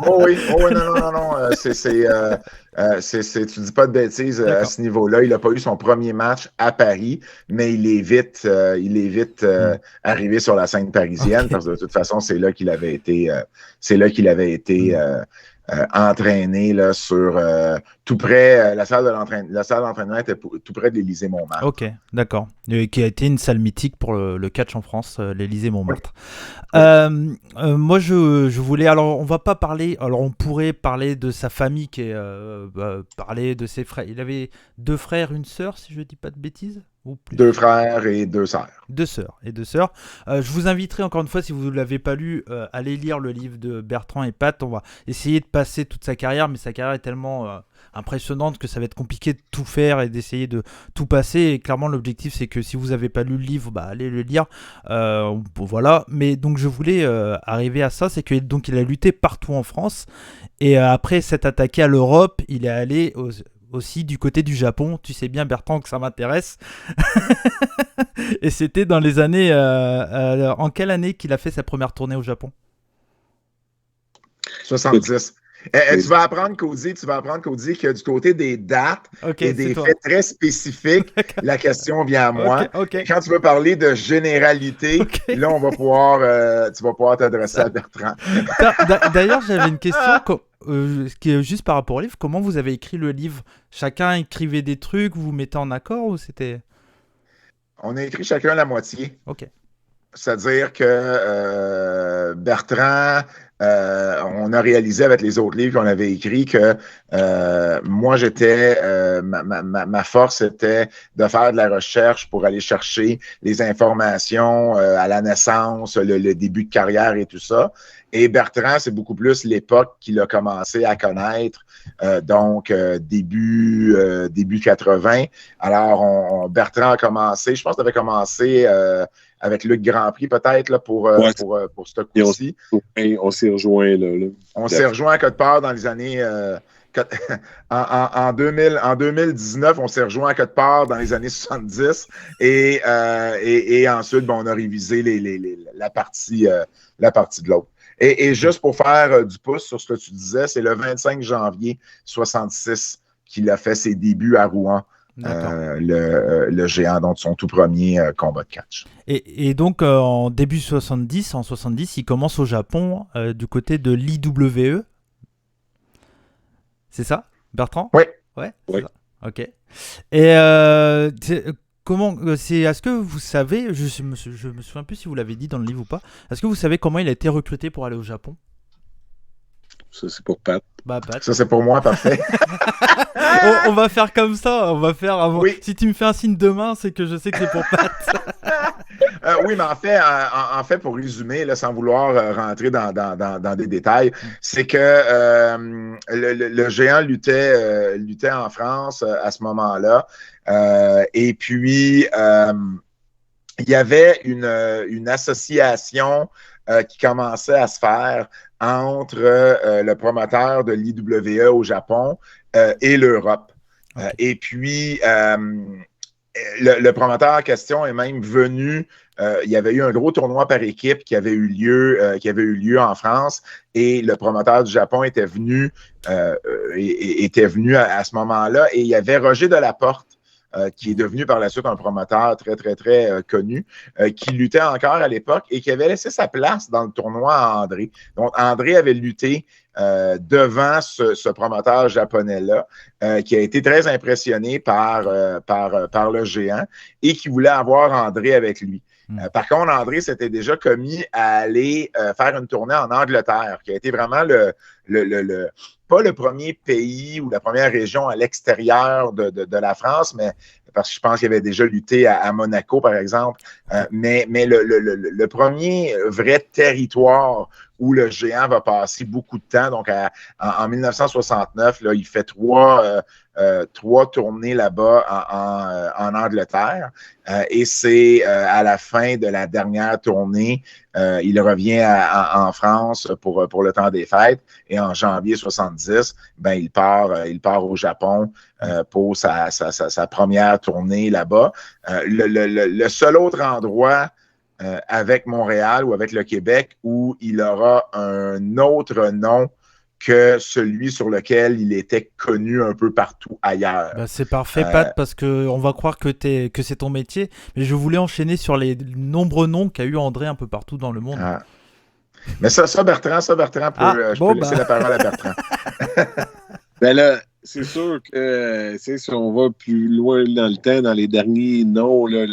Oh oui, non. Tu dis pas de bêtises à D'accord. ce niveau-là. Il n'a pas eu son premier match à Paris, mais il est vite arrivé sur la scène parisienne Ok. parce que de toute façon, c'est là qu'il avait été entraîné là, sur tout près. La salle d'entraînement était tout près de l'Élysée-Montmartre. Ok, d'accord. Qui a été une salle mythique pour le catch en France, l'Élysée-Montmartre. Oui. Moi, je voulais. Alors, on va pas parler. Alors, on pourrait parler de sa famille, parler de ses frères. Il avait 2 frères, une sœur, si je dis pas de bêtises, ou plus. 2 frères et 2 sœurs. 2 sœurs et 2 sœurs. Je vous inviterai encore une fois, si vous ne l'avez pas lu, à aller lire le livre de Bertrand et Pat. On va essayer de passer toute sa carrière, mais sa carrière est tellement impressionnante que ça va être compliqué de tout faire et d'essayer de tout passer. Et clairement, l'objectif, c'est que si vous n'avez pas lu le livre, allez le lire. Voilà. Mais donc, je voulais arriver à ça, c'est que donc il a lutté partout en France. Et après s'être attaqué à l'Europe, il est allé aussi du côté du Japon. Tu sais bien, Bertrand, que ça m'intéresse. Et c'était dans les années... en quelle année qu'il a fait sa première tournée au Japon? 70. Tu vas apprendre, Cody, que du côté des dates et des faits très spécifiques, la question vient à moi. Okay. Quand tu veux parler de généralité, là, tu vas pouvoir t'adresser à Bertrand. D'ailleurs, j'avais une question qui est juste par rapport au livre. Comment vous avez écrit le livre? Chacun écrivait des trucs, vous vous mettez en accord ou c'était... On a écrit chacun la moitié. Ok. C'est-à-dire que Bertrand on a réalisé avec les autres livres qu'on avait écrits que moi, ma force était de faire de la recherche pour aller chercher les informations à la naissance, le début de carrière et tout ça. Et Bertrand, c'est beaucoup plus l'époque qu'il a commencé à connaître, donc début 80. Alors, Bertrand a commencé, je pense qu'il avait commencé avec Luc Grandprix peut-être là, pour ce coup-ci. On s'est rejoint là. On s'est rejoint à quelque part dans les années... en 2019, on s'est rejoint à quelque part dans les années 70 et ensuite, on a révisé la partie de l'autre. Et juste pour faire du pouce sur ce que tu disais, c'est le 25 janvier 66 qu'il a fait ses débuts à Rouen, le géant, donc son tout premier combat de catch. Et donc, en début 70, il commence au Japon, du côté de l'IWE. C'est ça, Bertrand? Oui. Ouais. Oui. Ok. Et comment est-ce que vous savez, je me souviens plus si vous l'avez dit dans le livre ou pas. Est-ce que vous savez comment il a été recruté pour aller au Japon? Ça, c'est pour Pat. Pat. Ça, c'est pour moi, parfait. on va faire comme ça. On va faire avant. Oui. Si tu me fais un signe de main, c'est que je sais que c'est pour Pat. Oui, mais en fait, pour résumer, là, sans vouloir rentrer dans des détails, c'est que le géant luttait en France à ce moment-là. Et puis, il y avait une association qui commençait à se faire entre le promoteur de l'IWE au Japon et l'Europe. Okay. Et puis, le promoteur en question est même venu. Il y avait eu un gros tournoi par équipe qui avait eu lieu en France et le promoteur du Japon était venu à ce moment-là et il y avait Roger Delaporte qui est devenu par la suite un promoteur très, très, très connu, qui luttait encore à l'époque et qui avait laissé sa place dans le tournoi à André. Donc, André avait lutté devant ce promoteur japonais-là, qui a été très impressionné par le géant et qui voulait avoir André avec lui. Par contre, André s'était déjà commis à aller faire une tournée en Angleterre, qui a été vraiment pas le premier pays ou la première région à l'extérieur de la France, mais parce que je pense qu'il avait déjà lutté à Monaco, par exemple, mais le premier vrai territoire où le géant va passer beaucoup de temps. Donc, en 1969, là, il fait trois tournées là-bas en Angleterre. Et c'est à la fin de la dernière tournée, il revient en France pour le temps des fêtes. Et en janvier 70, il part au Japon pour sa première tournée là-bas. Le seul autre endroit avec Montréal ou avec le Québec où il aura un autre nom que celui sur lequel il était connu un peu partout ailleurs. C'est parfait, Pat, parce qu'on va croire que c'est ton métier, mais je voulais enchaîner sur les nombreux noms qu'a eu André un peu partout dans le monde. Mais ça, Bertrand, je peux laisser la parole à Bertrand. Là, c'est sûr que si on va plus loin dans le temps, dans les derniers noms, là,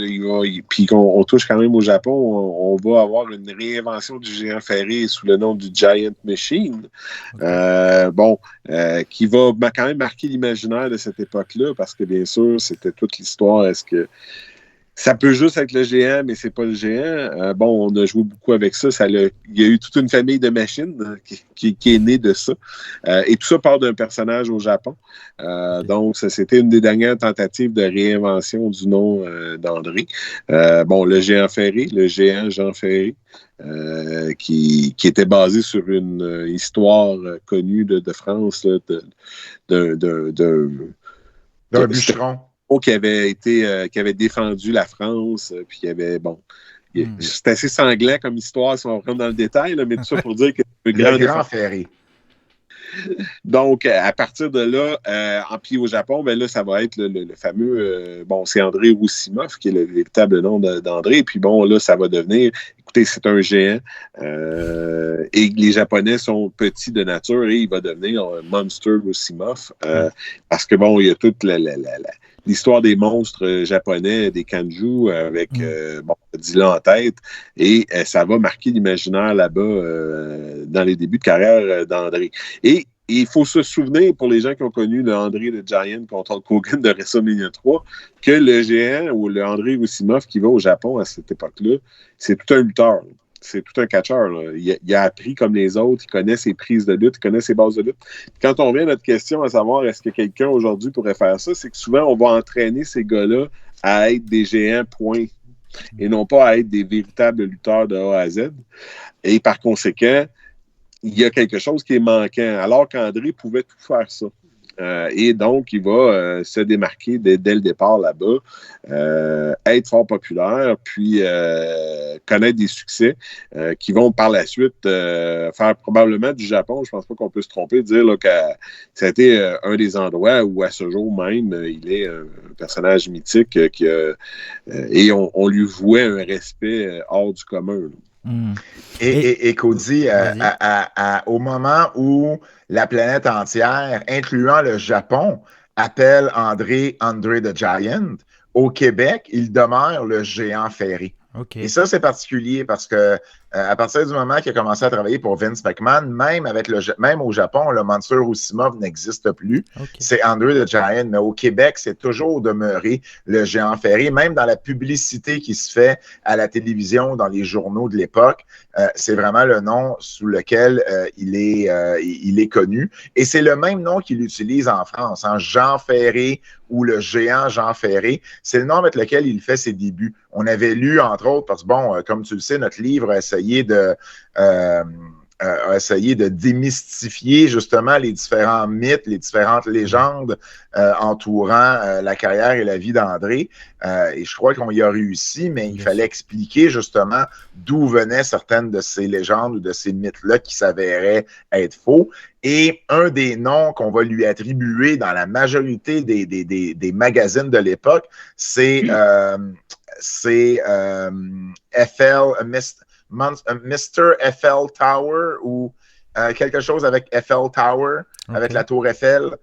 puis qu'on touche quand même au Japon, on va avoir une réinvention du géant ferré sous le nom du Giant Machine, qui va quand même marquer l'imaginaire de cette époque-là, parce que bien sûr, c'était toute l'histoire. Est-ce que ça peut juste être le géant, mais c'est pas le géant. On a joué beaucoup avec ça. Il y a eu toute une famille de machines qui est née de ça. Et tout ça part d'un personnage au Japon. Donc, c'était une des dernières tentatives de réinvention du nom d'André. Le géant ferré, le géant Jean Ferré, qui était basé sur une histoire connue de France, d'un bûcheron. Qui avait défendu la France, puis qui avait, c'est assez sanglant comme histoire si on rentre dans le détail, là, mais tout ça pour dire que le grand ferré. Donc, à partir de là, puis au Japon, là, ça va être le fameux, c'est André Roussimoff, qui est le véritable nom d'André, et puis là, ça va devenir, écoutez, c'est un géant, et les Japonais sont petits de nature, et il va devenir Monster Roussimoff, parce que, il y a toute l'histoire des monstres japonais, des kanju, avec Godzilla en tête. Et ça va marquer l'imaginaire là-bas dans les débuts de carrière d'André. Et il faut se souvenir, pour les gens qui ont connu le André the Giant contre Hulk Hogan de WrestleMania 3, que le géant ou le André Roussimoff qui va au Japon à cette époque-là, c'est tout un lutteur. C'est tout un catcheur. Il a appris comme les autres, il connaît ses prises de lutte, il connaît ses bases de lutte. Quand on revient à notre question à savoir est-ce que quelqu'un aujourd'hui pourrait faire ça, c'est que souvent on va entraîner ces gars-là à être des géants, point. Et non pas à être des véritables lutteurs de A à Z. Et par conséquent, il y a quelque chose qui est manquant, alors qu'André pouvait tout faire ça. Et donc, il va se démarquer dès le départ là-bas, être fort populaire, puis connaître des succès qui vont par la suite faire probablement du Japon, je pense pas qu'on peut se tromper, dire là, que ça a été un des endroits où à ce jour même, il est un personnage mythique et on lui vouait un respect hors du commun. Et Cody, au moment où la planète entière, incluant le Japon, appelle André the Giant, au Québec, il demeure le géant ferré. Okay. Et ça, c'est particulier parce que à partir du moment qu'il a commencé à travailler pour Vince McMahon, même au Japon, le Monsur Roussimoff n'existe plus. Okay. C'est André the Giant. Mais au Québec, c'est toujours demeuré le géant ferré. Même dans la publicité qui se fait à la télévision, dans les journaux de l'époque, c'est vraiment le nom sous lequel il est connu. Et c'est le même nom qu'il utilise en France, Jean Ferré ou le géant Jean Ferré. C'est le nom avec lequel il fait ses débuts. On avait lu, entre autres, parce que bon, comme tu le sais, notre livre a essayé de démystifier justement les différents mythes, les différentes légendes entourant la carrière et la vie d'André. Et je crois qu'on y a réussi, mais il fallait expliquer justement d'où venaient certaines de ces légendes ou de ces mythes-là qui s'avéraient être faux. Et un des noms qu'on va lui attribuer dans la majorité des magazines de l'époque, c'est Mr. Eiffel Tower ou quelque chose avec Eiffel Tower, avec la tour Eiffel.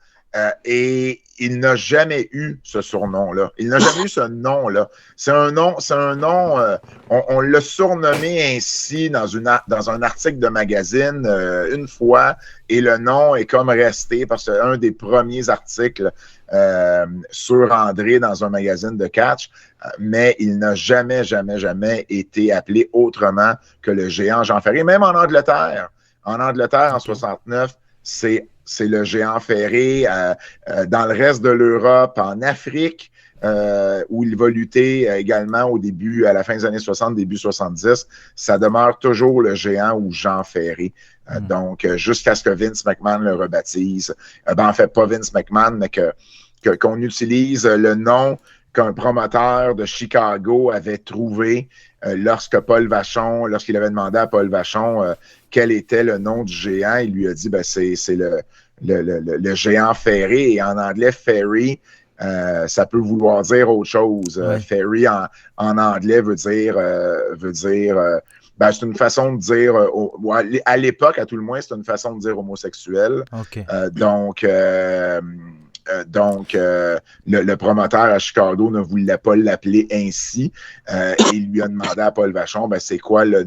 Et il n'a jamais eu ce surnom-là. Il n'a jamais eu ce nom-là. C'est un nom, on l'a surnommé ainsi dans un article de magazine une fois, et le nom est comme resté parce que c'est un des premiers articles sur André dans un magazine de catch, mais il n'a jamais été appelé autrement que le géant Jean Ferré. Même en Angleterre. En 69, c'est le géant ferré. Dans le reste de l'Europe, en Afrique, où il va lutter également à la fin des années 60, début 70, ça demeure toujours le géant ou Jean Ferré. Donc, jusqu'à ce que Vince McMahon le rebaptise. En fait, pas Vince McMahon, mais qu'on utilise le nom qu'un promoteur de Chicago avait trouvé lorsqu'il avait demandé à Paul Vachon quel était le nom du géant. Il lui a dit, c'est le géant ferré, et en anglais, ferry, ça peut vouloir dire autre chose. Ouais. Ferry en anglais veut dire c'est une façon de dire, à l'époque, à tout le moins, c'est une façon de dire homosexuel. Okay. Donc, le promoteur à Chicago ne voulait pas l'appeler ainsi. Et il lui a demandé à Paul Vachon, c'est quoi le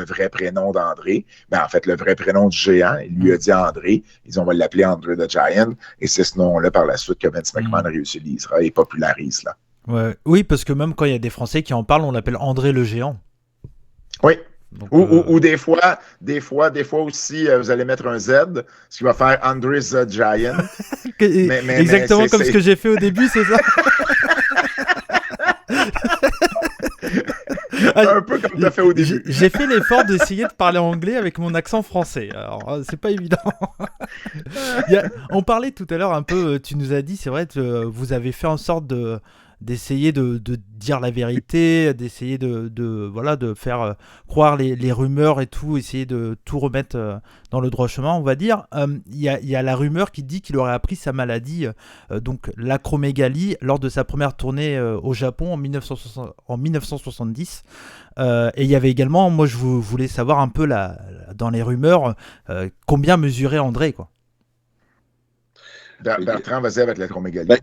vrai prénom d'André? En fait, le vrai prénom du géant. Il lui a dit André. Ils ont, on va l'appeler André the Giant. Et c'est ce nom-là, par la suite, que Vince McMahon réutilisera et popularise là. Ouais. Oui, parce que même quand il y a des Français qui en parlent, on l'appelle André le géant. Oui. Donc, ou des fois aussi, vous allez mettre un Z, ce qui va faire André the Giant. Exactement comme ce que j'ai fait au début, c'est ça? Un peu comme tu as fait au début. J'ai fait l'effort d'essayer de parler anglais avec mon accent français. Alors, c'est pas évident. On parlait tout à l'heure un peu, tu nous as dit, c'est vrai, vous avez fait en sorte d'essayer de dire la vérité, d'essayer de faire croire les rumeurs et tout, essayer de tout remettre dans le droit chemin, on va dire. Il y a la rumeur qui dit qu'il aurait appris sa maladie, donc l'acromégalie, lors de sa première tournée au Japon en 1970. Et il y avait également, moi je voulais savoir un peu dans les rumeurs, combien mesurait André, quoi. Bertrand, vas-y avec l'acromégalie.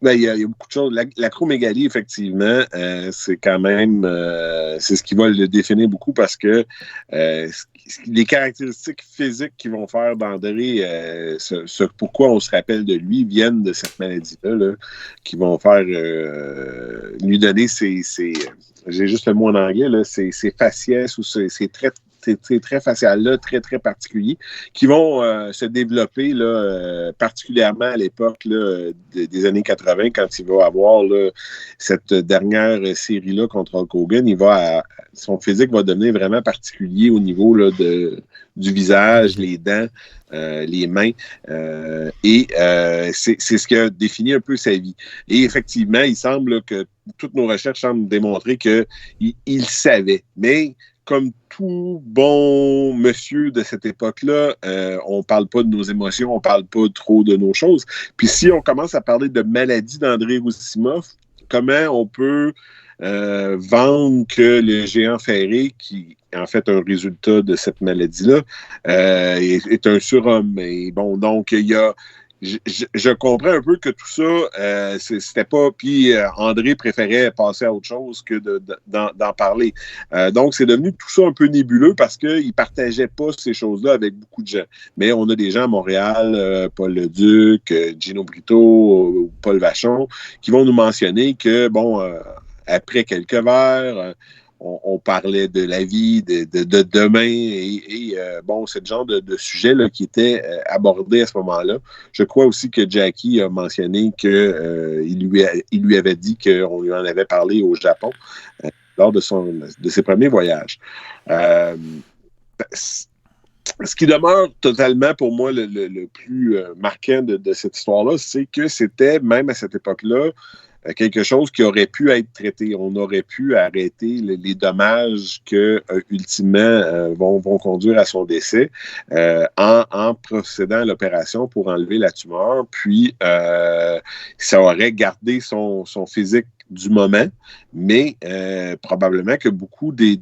Ben, il y a beaucoup de choses. L'acromégalie, effectivement, c'est quand même c'est ce qui va le définir beaucoup parce que les caractéristiques physiques qui vont faire d'André pourquoi on se rappelle de lui viennent de cette maladie-là, là, qui vont faire lui donner j'ai juste le mot en anglais, là, ses faciès ou ses traits très facial-là, très, très particuliers, qui vont se développer là, particulièrement à l'époque là, des années 80, quand il va avoir là, cette dernière série-là contre Hulk Hogan. Son physique va devenir vraiment particulier au niveau là, du visage, les dents, les mains. C'est ce qui a défini un peu sa vie. Et effectivement, il semble là, que toutes nos recherches semblent démontrer qu'il savait. Mais comme tout bon monsieur de cette époque-là, on ne parle pas de nos émotions, on ne parle pas trop de nos choses. Puis si on commence à parler de maladie d'André Roussimoff, comment on peut vendre que le géant ferré, qui est en fait un résultat de cette maladie-là, est un surhomme. Et bon, donc, il y a... Je comprends un peu que tout ça, c'était pas... Puis André préférait passer à autre chose que d'en parler. Donc, c'est devenu tout ça un peu nébuleux parce qu'il ne partageait pas ces choses-là avec beaucoup de gens. Mais on a des gens à Montréal, Paul Leduc, Gino Brito, Paul Vachon, qui vont nous mentionner que, bon, après quelques verres... On parlait de la vie, de demain, et bon, c'est le genre de sujet là, qui était abordé à ce moment-là. Je crois aussi que Jackie a mentionné qu'il lui avait dit qu'on lui en avait parlé au Japon lors de ses premiers voyages. Ce qui demeure totalement pour moi le plus marquant de cette histoire-là, c'est que c'était, même à cette époque-là, quelque chose qui aurait pu être traité. On aurait pu arrêter les dommages que, ultimement, vont conduire à son décès en procédant à l'opération pour enlever la tumeur. Puis, ça aurait gardé son physique du moment, mais probablement que beaucoup des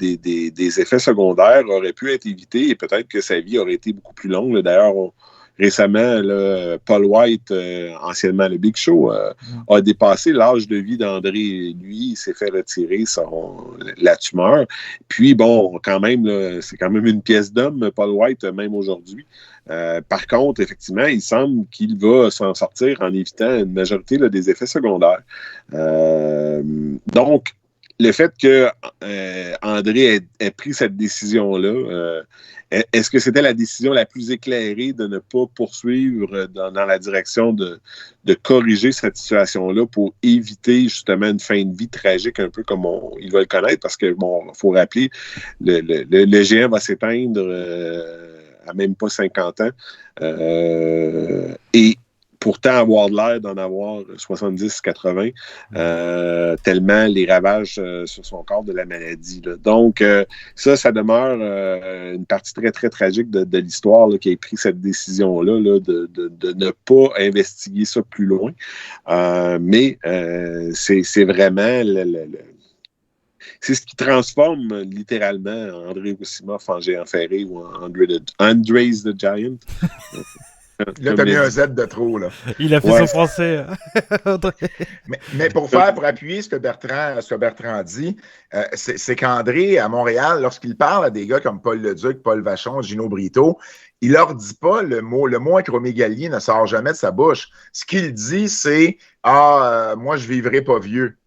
effets secondaires auraient pu être évités et peut-être que sa vie aurait été beaucoup plus longue. D'ailleurs, récemment, là, Paul White, anciennement le Big Show, a dépassé l'âge de vie d'André. Lui, il s'est fait retirer la tumeur. Puis, bon, quand même, là, c'est quand même une pièce d'homme, Paul White, même aujourd'hui. Par contre, effectivement, il semble qu'il va s'en sortir en évitant une majorité là, des effets secondaires. Donc, le fait que André ait pris cette décision-là, est-ce que c'était la décision la plus éclairée de ne pas poursuivre dans la direction de corriger cette situation-là pour éviter justement une fin de vie tragique, un peu comme il va le connaître, parce que, bon, il faut rappeler, le géant va s'éteindre à même pas 50 ans. Et pourtant avoir l'air d'en avoir 70-80, tellement les ravages sur son corps de la maladie. Là. Donc, ça demeure une partie très, très tragique de l'histoire là, qui a pris cette décision-là là, de ne pas investiguer ça plus loin. Mais c'est vraiment c'est ce qui transforme littéralement André Roussimoff en géant ferré ou en Andre's the Giant. Là, t'as mis un Z de trop, là. Il a fait son français. mais pour appuyer ce que Bertrand dit, c'est qu'André, à Montréal, lorsqu'il parle à des gars comme Paul Leduc, Paul Vachon, Gino Brito, il leur dit pas le mot acromégalie ne sort jamais de sa bouche. Ce qu'il dit, c'est « Ah, moi, je vivrai pas vieux ».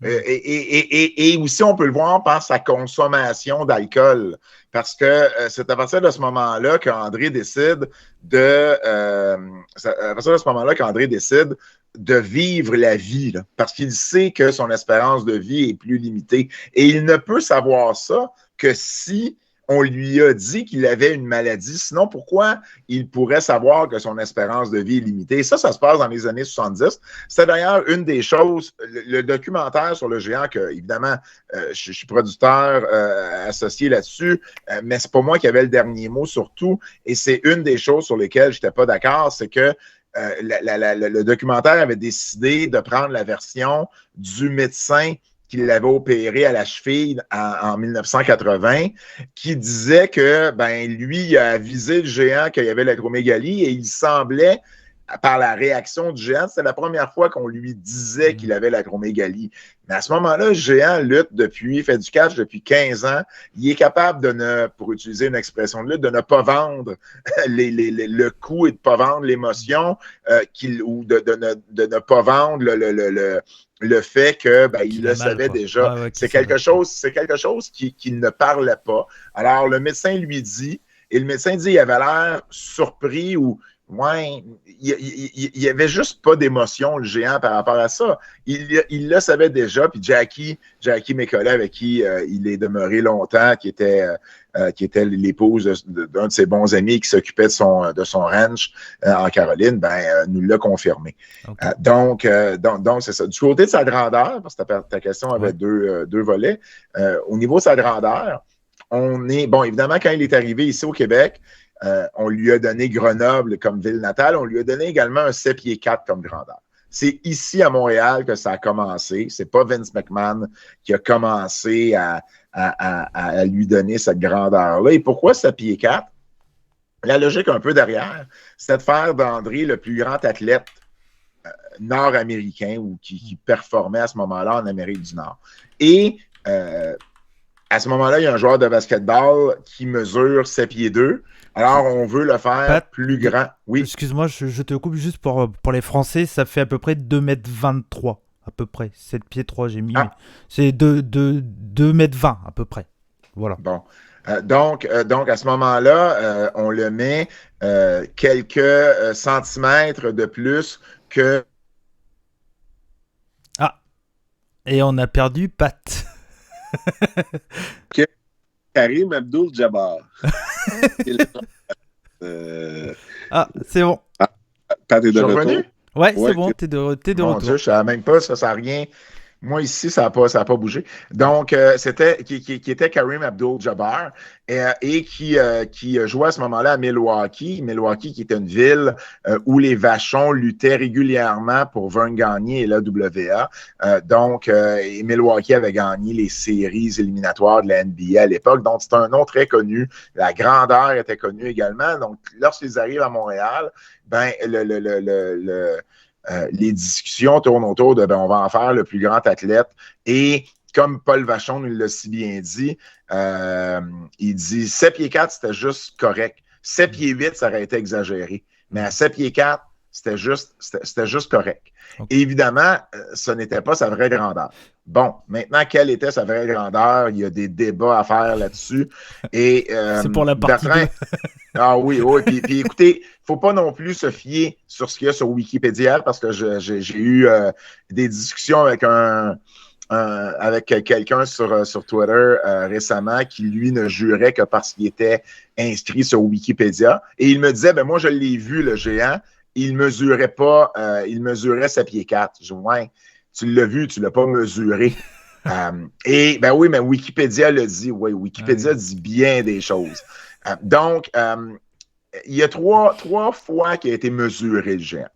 Et aussi, on peut le voir par sa consommation d'alcool. Parce que c'est à partir de ce moment-là qu'André décide de vivre la vie, là, parce qu'il sait que son espérance de vie est plus limitée. Et il ne peut savoir ça que si on lui a dit qu'il avait une maladie. Sinon, pourquoi il pourrait savoir que son espérance de vie est limitée? Ça se passe dans les années 70. C'était d'ailleurs une des choses, le documentaire sur le géant, que évidemment, je suis producteur associé là-dessus, mais c'est pas moi qui avais le dernier mot surtout. Et c'est une des choses sur lesquelles je n'étais pas d'accord, c'est que le documentaire avait décidé de prendre la version du médecin qui l'avait opéré à la cheville en 1980, qui disait que lui, il a avisé le géant qu'il y avait l'acromégalie et il semblait par la réaction du géant, c'était la première fois qu'on lui disait qu'il avait l'acromégalie. Mais à ce moment-là, le géant lutte fait du catch depuis 15 ans. Il est capable pour utiliser une expression de lutte, de ne pas vendre le coup et de ne pas vendre l'émotion, ou de ne pas vendre le fait que il le savait déjà. C'est quelque chose qu'il ne parlait pas. Alors, le médecin lui dit, et le médecin dit, il avait l'air surpris ou il n'y avait juste pas d'émotion, le géant, par rapport à ça. Il le savait déjà, puis Jackie McCauley, avec qui il est demeuré longtemps, qui était l'épouse d'un de ses bons amis qui s'occupait de son ranch en Caroline, nous l'a confirmé. Okay. Donc, c'est ça. Du côté de sa grandeur, parce que ta question avait deux volets, au niveau de sa grandeur, évidemment, quand il est arrivé ici au Québec, on lui a donné Grenoble comme ville natale. On lui a donné également un 7 pieds 4 comme grandeur. C'est ici à Montréal que ça a commencé. C'est pas Vince McMahon qui a commencé à lui donner cette grandeur-là. Et pourquoi 7 pieds 4? La logique un peu derrière, c'est de faire d'André le plus grand athlète nord-américain ou qui performait à ce moment-là en Amérique du Nord. Et à ce moment-là, il y a un joueur de basketball qui mesure 7 pieds 2. Alors, on veut le faire plus grand. Oui. Excuse-moi, je te coupe juste pour les Français, ça fait à peu près 2,23 m à peu près. 7 pieds 3, j'ai mis. C'est 2,20 m à peu près. Voilà. Bon. Donc, à ce moment-là, on le met quelques centimètres de plus que... Ah! Et on a perdu Pat. Karim Abdul-Jabbar. C'est bon. Pat est de retour. Ouais, c'est bon, t'es de retour. Dieu, je ne savais même pas, ça n'a rien. Moi, ici, ça n'a pas bougé. Donc, c'était qui était Karim Abdul-Jabbar et qui jouait à ce moment-là à Milwaukee. Milwaukee, qui était une ville où les Vachons luttaient régulièrement pour Vern Gagné et l'AWA. Et Milwaukee avait gagné les séries éliminatoires de la NBA à l'époque. Donc, c'était un nom très connu. La grandeur était connue également. Donc, lorsqu'ils arrivent à Montréal, les discussions tournent autour de on va en faire le plus grand athlète. Et comme Paul Vachon nous l'a si bien dit, il dit 7 pieds 4, c'était juste correct. 7 pieds 8, ça aurait été exagéré. Mais à 7 pieds 4, c'était juste correct. Okay. Et évidemment, ce n'était pas sa vraie grandeur. Bon, maintenant, quelle était sa vraie grandeur? Il y a des débats à faire là-dessus. Et, c'est pour la partie Bertrand... Ah oui. Puis écoutez, il ne faut pas non plus se fier sur ce qu'il y a sur Wikipédia parce que j'ai eu des discussions avec quelqu'un sur Twitter récemment qui, lui, ne jurait que parce qu'il était inscrit sur Wikipédia. Et il me disait, moi, je l'ai vu, le géant, il mesurait 7 pieds 4. Je dis, ouais, tu l'as vu, tu ne l'as pas mesuré. Et oui, mais Wikipédia le dit. Oui, Wikipédia dit bien des choses. Donc, il y a trois fois qu'il a été mesuré, le géant.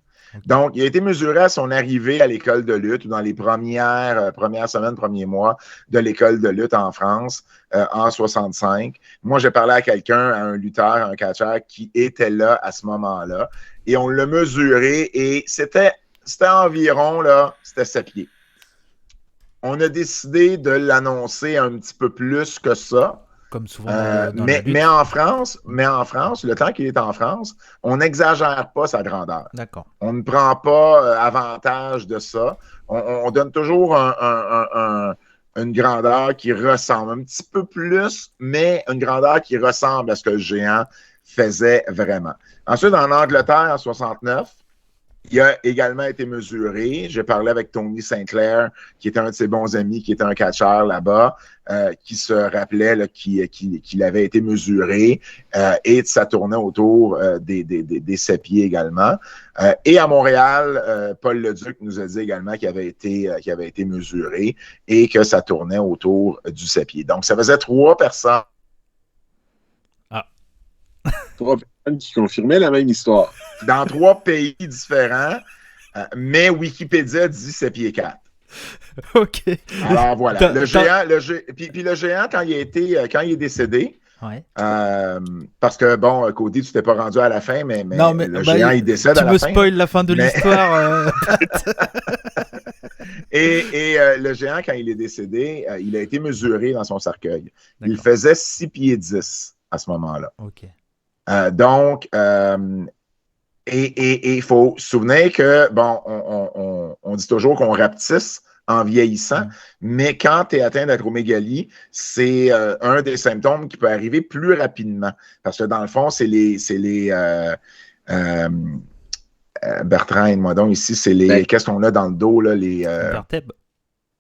Donc, il a été mesuré à son arrivée à l'école de lutte ou dans les premières semaines, premiers mois de l'école de lutte en France en 65. Moi, j'ai parlé à quelqu'un, à un lutteur, à un catcheur qui était là à ce moment-là. Et on l'a mesuré et c'était environ, c'était 7 pieds. On a décidé de l'annoncer un petit peu plus que ça. Comme souvent mais en France, le temps qu'il est en France, on n'exagère pas sa grandeur. D'accord. On ne prend pas avantage de ça. On donne toujours une grandeur qui ressemble un petit peu plus, mais une grandeur qui ressemble à ce que le géant faisait vraiment. Ensuite, en Angleterre, en 69, il a également été mesuré. J'ai parlé avec Tony Sinclair, qui était un de ses bons amis, qui était un catcheur là-bas, qui se rappelait qu'il avait été mesuré et ça tournait autour des 7 pieds également. Et à Montréal, Paul Leduc nous a dit également qu'il avait été mesuré et que ça tournait autour du 7 pieds. Donc, ça faisait 3 personnes. 3 personnes qui confirmaient la même histoire. Dans 3 pays différents, mais Wikipédia dit 7 pieds 4. OK. Alors voilà. Le géant, quand il est décédé, Ouais. Parce que, bon, Cody, tu t'es pas rendu à la fin, mais Non, mais le géant, il décède à la fin. Tu me spoil la fin de l'histoire. Et le géant, quand il est décédé, il a été mesuré dans son cercueil. D'accord. Il faisait 6 pieds 10 à ce moment-là. Ok. Donc, il faut se souvenir que, bon, on dit toujours qu'on rapetisse en vieillissant, mais quand tu es atteint d'acromégalie, c'est un des symptômes qui peut arriver plus rapidement. Parce que dans le fond, c'est les Bertrand, aide-moi donc ici, c'est les. Qu'est-ce qu'on a dans le dos, là? Les vertèbres.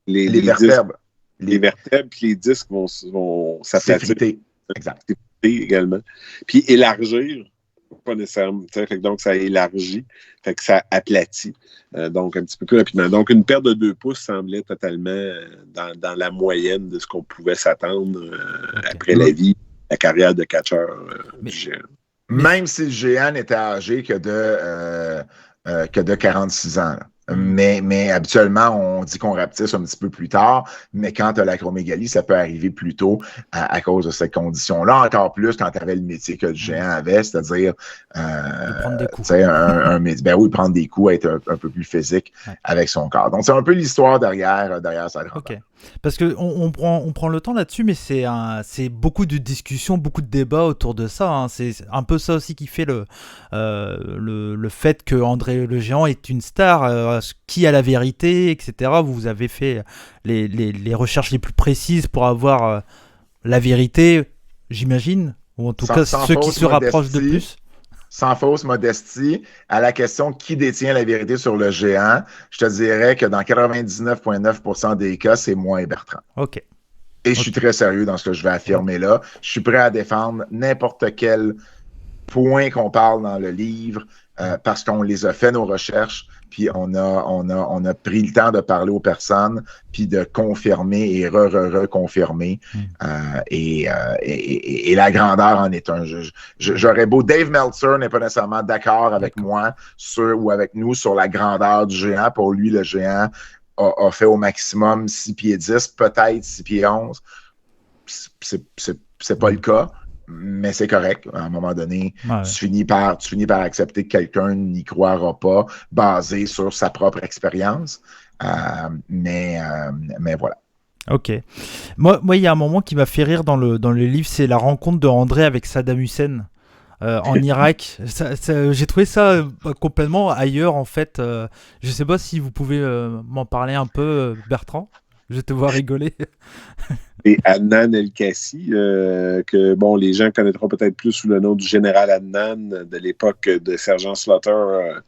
Les vertèbres. Les vertèbres puis les disques vont s'aplatir. Exact. Également. Puis élargir, pas nécessairement. Fait que donc, ça élargit. Fait que ça aplatit. Donc, un petit peu plus rapidement. Donc, une perte de 2 pouces semblait totalement dans la moyenne de ce qu'on pouvait s'attendre après la vie, la carrière de catcheur du géant. Même si le géant n'était âgé que de 46 ans. Là. Mais habituellement, on dit qu'on rapetisse un petit peu plus tard, mais quand tu as l'acromégalie, ça peut arriver plus tôt à cause de cette condition-là. Encore plus quand tu avais le métier que le géant avait, c'est-à-dire prendre des coups. Prendre des coups, être un peu plus physique avec son corps. Donc, c'est un peu l'histoire derrière sa grandeur. Okay. Parce qu'on prend le temps là-dessus, mais c'est beaucoup de discussions, beaucoup de débats autour de ça. Hein. C'est un peu ça aussi qui fait le fait que André le Géant est une star, qui a la vérité, etc. Vous avez fait les recherches les plus précises pour avoir la vérité, j'imagine, ou en tout cas ceux qui se rapprochent de plus. Sans fausse modestie, à la question qui détient la vérité sur le géant, je te dirais que dans 99,9% des cas, c'est moi et Bertrand. OK. Et je suis très sérieux dans ce que je vais affirmer là. Je suis prêt à défendre n'importe quel point qu'on parle dans le livre parce qu'on les a fait nos recherches, puis on a pris le temps de parler aux personnes, puis de confirmer et reconfirmer. Et la grandeur en est un. J'aurais beau. Dave Meltzer n'est pas nécessairement d'accord avec moi ou avec nous sur la grandeur du géant. Pour lui, le géant a fait au maximum 6 pieds 10, peut-être 6 pieds 11. C'est pas le cas. Mais c'est correct. À un moment donné, tu finis par accepter que quelqu'un n'y croira pas, basé sur sa propre expérience. Mais voilà. Ok. Moi, il y a un moment qui m'a fait rire dans le livre, c'est la rencontre de André avec Saddam Hussein en Irak. J'ai trouvé ça complètement ailleurs, en fait. Je sais pas si vous pouvez m'en parler un peu, Bertrand. Je te vois rigoler. Et Adnan El-Kassi, que bon, les gens connaîtront peut-être plus sous le nom du général Adnan de l'époque de Sergent Slaughter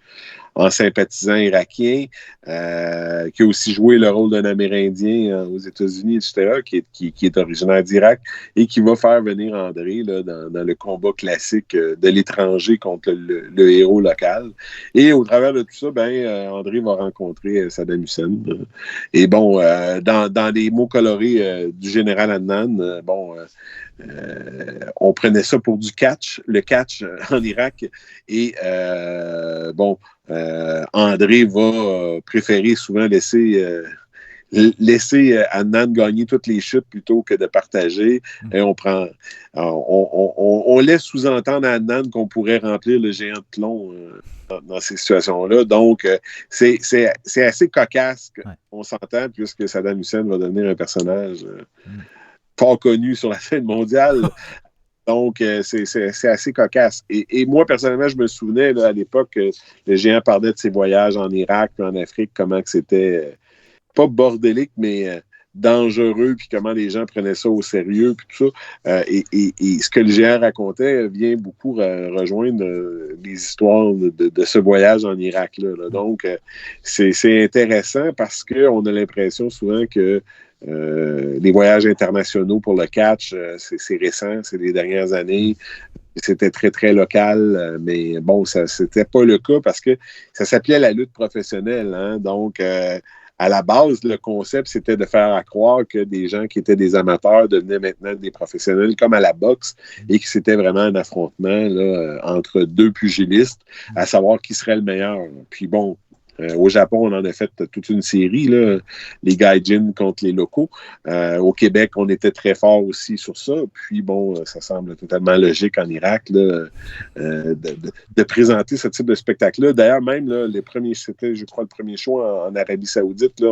en sympathisant irakien, qui a aussi joué le rôle d'un Amérindien aux États-Unis, etc., qui est originaire d'Irak et qui va faire venir André là, dans le combat classique de l'étranger contre le héros local. Et au travers de tout ça, André va rencontrer Saddam Hussein. Et bon, dans les mots colorés du général Adnan, on prenait ça pour du catch, le catch en Irak. Et André va préférer souvent laisser Adnan gagner toutes les chutes plutôt que de partager. Et on laisse sous-entendre à Adnan qu'on pourrait remplir le géant de plomb dans ces situations-là. Donc, c'est assez cocasse, on s'entend, puisque Saddam Hussein va devenir un personnage fort connu sur la scène mondiale. Donc, c'est assez cocasse. Et moi, personnellement, je me souvenais, là, à l'époque, le géant parlait de ses voyages en Irak et en Afrique, comment que c'était pas bordélique, mais dangereux, puis comment les gens prenaient ça au sérieux, puis tout ça. Et ce que le géant racontait vient beaucoup rejoindre les histoires de ce voyage en Irak. Là. Donc, c'est intéressant parce qu'on a l'impression souvent que les voyages internationaux pour le catch, c'est récent, c'est les dernières années. C'était très, très local, mais bon, c'était pas le cas parce que ça s'appelait la lutte professionnelle. Hein? Donc, à la base, le concept, c'était de faire croire que des gens qui étaient des amateurs devenaient maintenant des professionnels, comme à la boxe, et que c'était vraiment un affrontement là, entre deux pugilistes, à savoir qui serait le meilleur. Puis bon, Au Japon, on en a fait toute une série, là, les gaijins contre les locaux. Au Québec, on était très fort aussi sur ça. Puis bon, ça semble totalement logique en Irak là, de présenter ce type de spectacle-là. D'ailleurs, même là, c'était, je crois, le premier show en Arabie Saoudite. Là,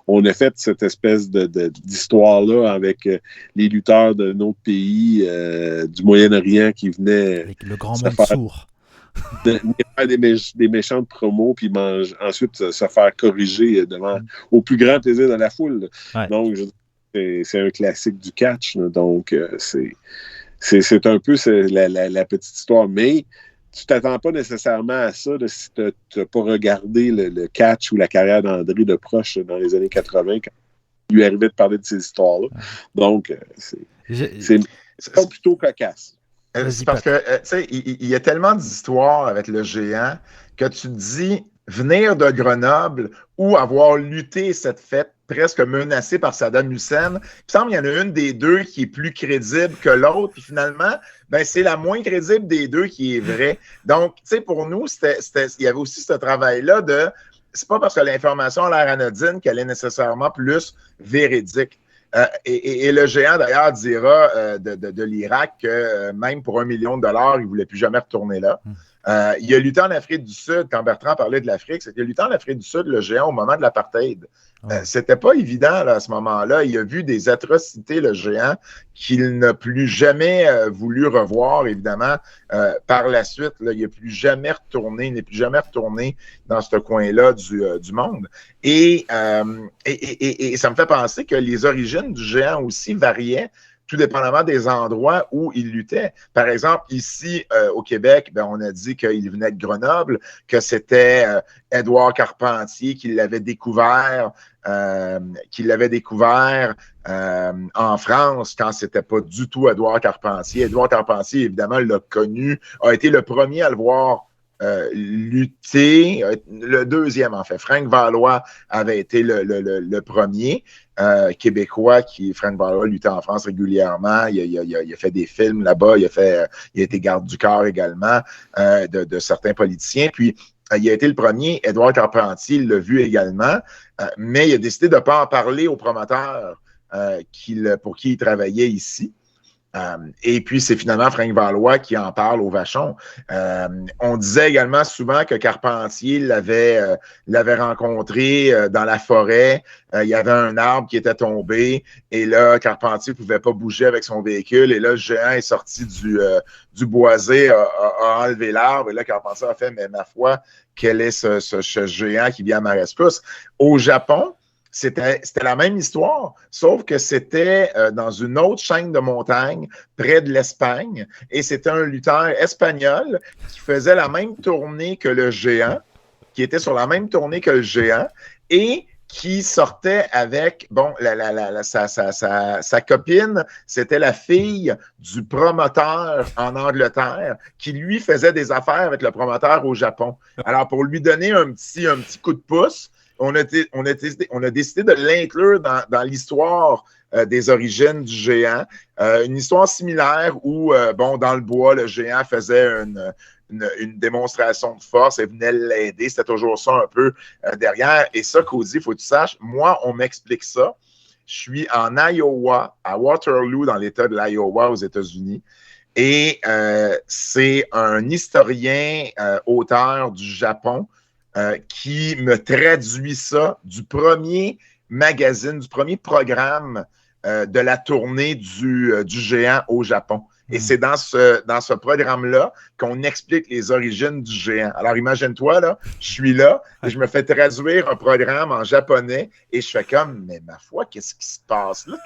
on a fait cette espèce d'histoire-là avec les lutteurs de notre pays, du Moyen-Orient qui venaient. Avec le grand Mansour. Faire des méchantes promos puis ensuite se faire corriger au plus grand plaisir de la foule. Ouais. Donc, c'est un classique du catch. Là, donc, c'est un peu la petite histoire. Mais tu t'attends pas nécessairement à ça là, si tu n'as pas regardé le catch ou la carrière d'André de proche dans les années 80 quand il lui arrivait de parler de ces histoires-là. Donc, c'est plutôt cocasse. C'est parce que, tu sais, il y a tellement d'histoires avec le géant que tu te dis, venir de Grenoble ou avoir lutté cette fête presque menacée par Saddam Hussein, il me semble qu'il y en a une des deux qui est plus crédible que l'autre, puis finalement, ben, c'est la moins crédible des deux qui est vraie. Donc, tu sais, pour nous, il y avait aussi ce travail-là de, c'est pas parce que l'information a l'air anodine qu'elle est nécessairement plus véridique. Et le géant, d'ailleurs, dira de l'Irak que même pour $1 million, il ne voulait plus jamais retourner là. Il a lutté en Afrique du Sud, quand Bertrand parlait de l'Afrique, c'est qu'il a lutté en Afrique du Sud, le géant, au moment de l'apartheid. C'était pas évident là, à ce moment-là. Il a vu des atrocités, le géant, qu'il n'a plus jamais voulu revoir, évidemment, par la suite. Là, il n'est plus jamais retourné, dans ce coin-là du monde. Et ça me fait penser que les origines du géant aussi variaient tout dépendamment des endroits où il luttait. Par exemple, ici, au Québec, ben, on a dit qu'il venait de Grenoble, que c'était Édouard Carpentier qui l'avait découvert, en France quand c'était pas du tout Édouard Carpentier. Édouard Carpentier, évidemment, l'a connu, a été le premier à le voir lutter, le deuxième en fait. Frank Valois avait été le premier québécois Frank Valois luttait en France régulièrement. Il a fait des films là-bas, il a été garde du corps également de certains politiciens. Puis il a été le premier. Édouard Carpentier l'a vu également, mais il a décidé de ne pas en parler au promoteur pour qui il travaillait ici. Et puis, c'est finalement Frank Valois qui en parle au Vachon. On disait également souvent que Carpentier l'avait rencontré dans la forêt. Il y avait un arbre qui était tombé et là, Carpentier ne pouvait pas bouger avec son véhicule. Et là, le géant est sorti du boisé, a enlevé l'arbre. Et là, Carpentier a fait, mais ma foi, quel est ce géant qui vient à ma rescousse? Au Japon, c'était la même histoire, sauf que c'était dans une autre chaîne de montagnes près de l'Espagne et c'était un lutteur espagnol qui faisait la même tournée que le géant, qui était sur la même tournée que le géant et qui sortait avec, sa copine, c'était la fille du promoteur en Angleterre qui, lui, faisait des affaires avec le promoteur au Japon. Alors, pour lui donner un petit coup de pouce, on a décidé de l'inclure dans l'histoire des origines du géant. Une histoire similaire où, dans le bois, le géant faisait une démonstration de force et venait l'aider. C'était toujours ça un peu derrière. Et ça, Cody, il faut que tu saches, moi, on m'explique ça. Je suis en Iowa, à Waterloo, dans l'État de l'Iowa, aux États-Unis. Et c'est un historien, auteur du Japon, qui me traduit ça du premier magazine, du premier programme de la tournée du géant au Japon. Et c'est dans ce programme-là qu'on explique les origines du géant. Alors, imagine-toi, là, je suis là et je me fais traduire un programme en japonais et je fais comme, mais ma foi, qu'est-ce qui se passe là?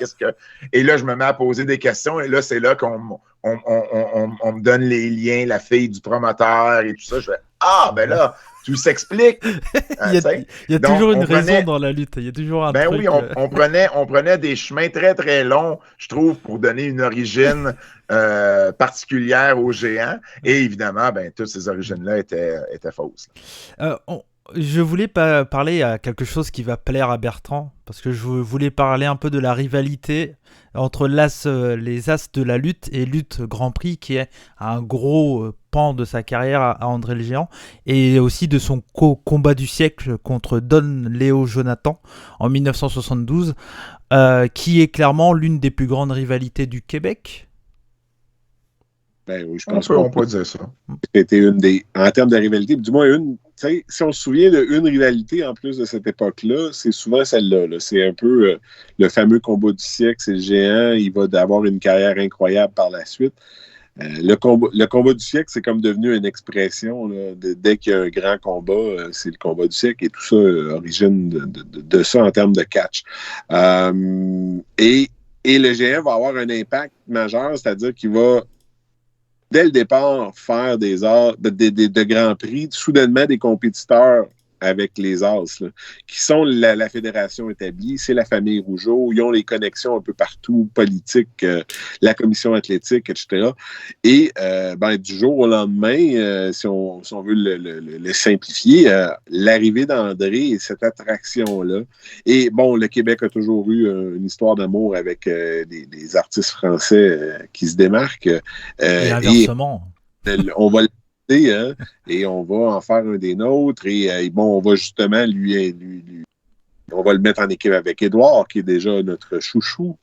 Et là, je me mets à poser des questions et là, c'est là qu'on me donne les liens, la fille du promoteur et tout ça. Je fais, ben là, tout s'explique. Il y a toujours une raison dans la lutte. Il y a toujours un truc. Oui, on prenait des chemins très, très longs, je trouve, pour donner une origine particulière au géant. Et évidemment, toutes ces origines-là étaient fausses. je voulais parler à quelque chose qui va plaire à Bertrand, parce que je voulais parler un peu de la rivalité entre les As de la lutte et Lutte Grand Prix, qui est un gros pan de sa carrière à André le Géant, et aussi de son combat du siècle contre Don Léo Jonathan en 1972, qui est clairement l'une des plus grandes rivalités du Québec. Ben oui, je pense qu'on peut dire ça. C'était une des, en termes de rivalité, du moins si on se souvient d'une rivalité en plus de cette époque-là, c'est souvent celle-là. Là. C'est un peu le fameux combat du siècle, c'est le géant, il va avoir une carrière incroyable par la suite. Le combat du siècle, c'est comme devenu une expression. Là, dès qu'il y a un grand combat, c'est le combat du siècle et tout ça origine de ça en termes de catch. Et le géant va avoir un impact majeur, c'est-à-dire qu'il va dès le départ, faire de grands prix, soudainement des compétiteurs avec les As, là, qui sont la fédération établie, c'est la famille Rougeau, ils ont les connexions un peu partout, politiques, la commission athlétique, etc. Et du jour au lendemain, si on veut le simplifier, l'arrivée d'André et cette attraction-là, et bon, le Québec a toujours eu une histoire d'amour avec des artistes français qui se démarquent. Et inversement. On va et on va en faire un des nôtres et on va justement on va le mettre en équipe avec Édouard, qui est déjà notre chouchou.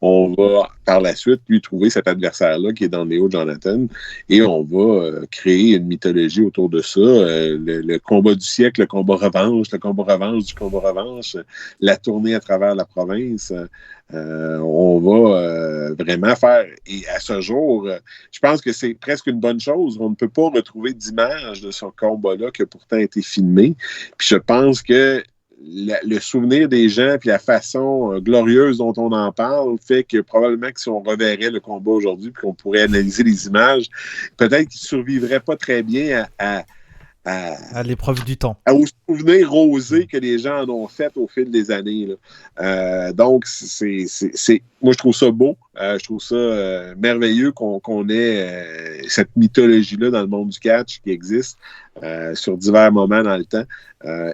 On va, par la suite, lui trouver cet adversaire-là qui est dans Léo Jonathan et on va créer une mythologie autour de ça. Le combat du siècle, le combat revanche du combat revanche, la tournée à travers la province. On va vraiment faire... Et à ce jour, je pense que c'est presque une bonne chose. On ne peut pas retrouver d'image de ce combat-là qui a pourtant été filmé. Puis je pense que le souvenir des gens puis la façon glorieuse dont on en parle fait que probablement que si on reverrait le combat aujourd'hui puis qu'on pourrait analyser les images, peut-être qu'il ne survivrait pas très bien à l'épreuve du temps. Aux souvenirs rosés que les gens en ont fait au fil des années. Là. Donc, moi, je trouve ça beau. Je trouve ça merveilleux qu'on ait cette mythologie-là dans le monde du catch qui existe sur divers moments dans le temps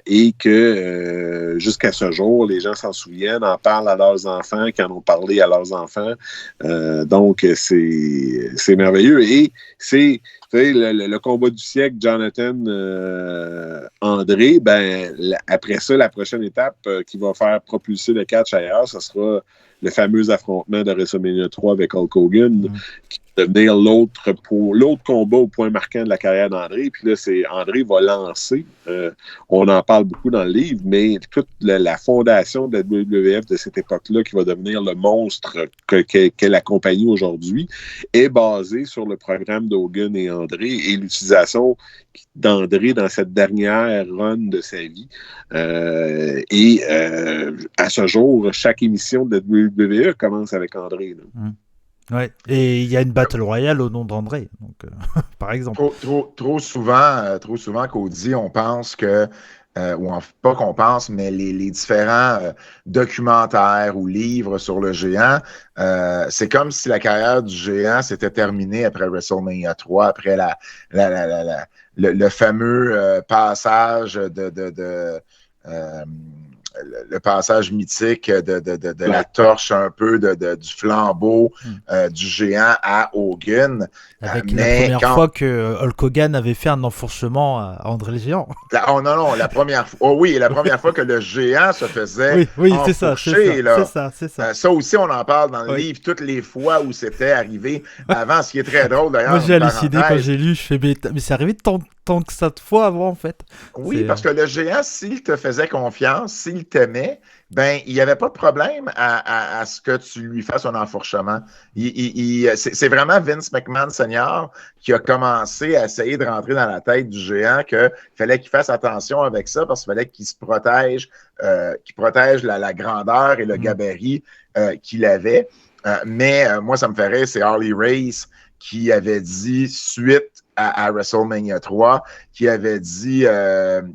et que jusqu'à ce jour, les gens s'en souviennent, en parlent à leurs enfants, qui en ont parlé à leurs enfants. Donc, c'est merveilleux. Et c'est le combat du siècle, Jonathan André, après ça, la prochaine étape qui va faire propulser le catch ailleurs, ce sera le fameux affrontement de WrestleMania 3 avec Hulk Hogan, qui va devenir l'autre combat au point marquant de la carrière d'André. Puis là, André va lancer, on en parle beaucoup dans le livre, mais toute la fondation de la WWF de cette époque-là, qui va devenir le monstre qu'est la compagnie aujourd'hui, est basée sur le programme d'Hogan et André et l'utilisation d'André dans cette dernière run de sa vie. À ce jour, chaque émission de WWE commence avec André. Ouais. Et il y a une Battle Royale au nom d'André, donc, par exemple. Trop souvent, Cody, on pense que pas qu'on pense, mais les différents documentaires ou livres sur le géant, c'est comme si la carrière du géant s'était terminée après WrestleMania 3, après le fameux passage le passage mythique de la torche un peu du flambeau du géant à Hogan. Avec la première fois que Hulk Hogan avait fait un enfourchement à André le Géant. La première fois. Oh oui, la première fois que le géant se faisait enfourcher. C'est ça. Ça aussi, on en parle dans le livre, toutes les fois où c'était arrivé avant, ce qui est très drôle d'ailleurs. Moi, j'ai halluciné quand j'ai lu, je fais, mais c'est arrivé tant que ça de fois avant, en fait. Oui, parce que le géant, s'il te faisait confiance, s'il t'aimait, il n'y avait pas de problème à ce que tu lui fasses un enfourchement. C'est vraiment Vince McMahon Senior qui a commencé à essayer de rentrer dans la tête du géant qu'il fallait qu'il fasse attention avec ça parce qu'il fallait qu'il se protège, qu'il protège la grandeur et le gabarit qu'il avait. Mais moi, ça me fait rire, c'est Harley Race qui avait dit suite à WrestleMania 3, qui avait dit,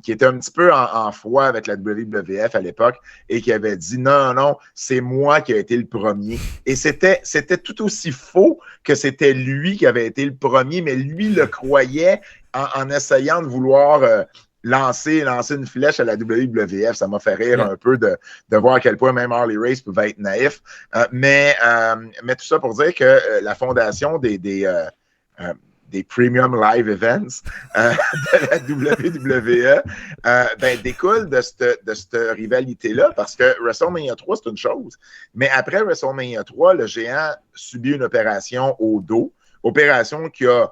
qui était un petit peu en froid avec la WWF à l'époque, et qui avait dit non, c'est moi qui ai été le premier. Et c'était tout aussi faux que c'était lui qui avait été le premier, mais lui le croyait en essayant de vouloir lancer une flèche à la WWF. Ça m'a fait rire un peu de voir à quel point même Harley Race pouvait être naïf. Mais tout ça pour dire que la fondation des Premium Live Events de la WWE découle de cette rivalité-là, parce que WrestleMania 3, c'est une chose. Mais après WrestleMania 3, le géant subit une opération au dos. Opération qui a...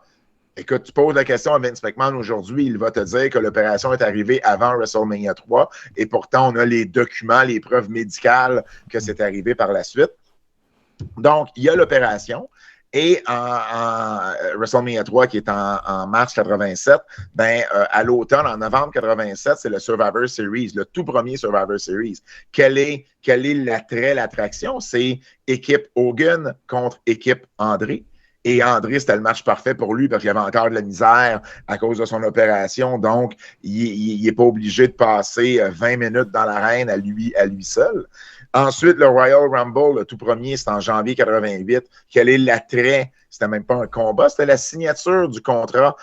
Écoute, tu poses la question à Vince McMahon aujourd'hui, il va te dire que l'opération est arrivée avant WrestleMania 3 et pourtant, on a les documents, les preuves médicales que c'est arrivé par la suite. Donc, il y a l'opération. Et en WrestleMania 3, qui est en mars 87, à l'automne, en novembre 87, c'est le Survivor Series, le tout premier Survivor Series. Quel est l'attrait, l'attraction? C'est équipe Hogan contre équipe André. Et André, c'était le match parfait pour lui parce qu'il avait encore de la misère à cause de son opération. Donc, il n'est pas obligé de passer 20 minutes dans l'arène à lui seul. Ensuite, le Royal Rumble, le tout premier, c'est en janvier 88. Quel est l'attrait? C'était même pas un combat, c'était la signature du contrat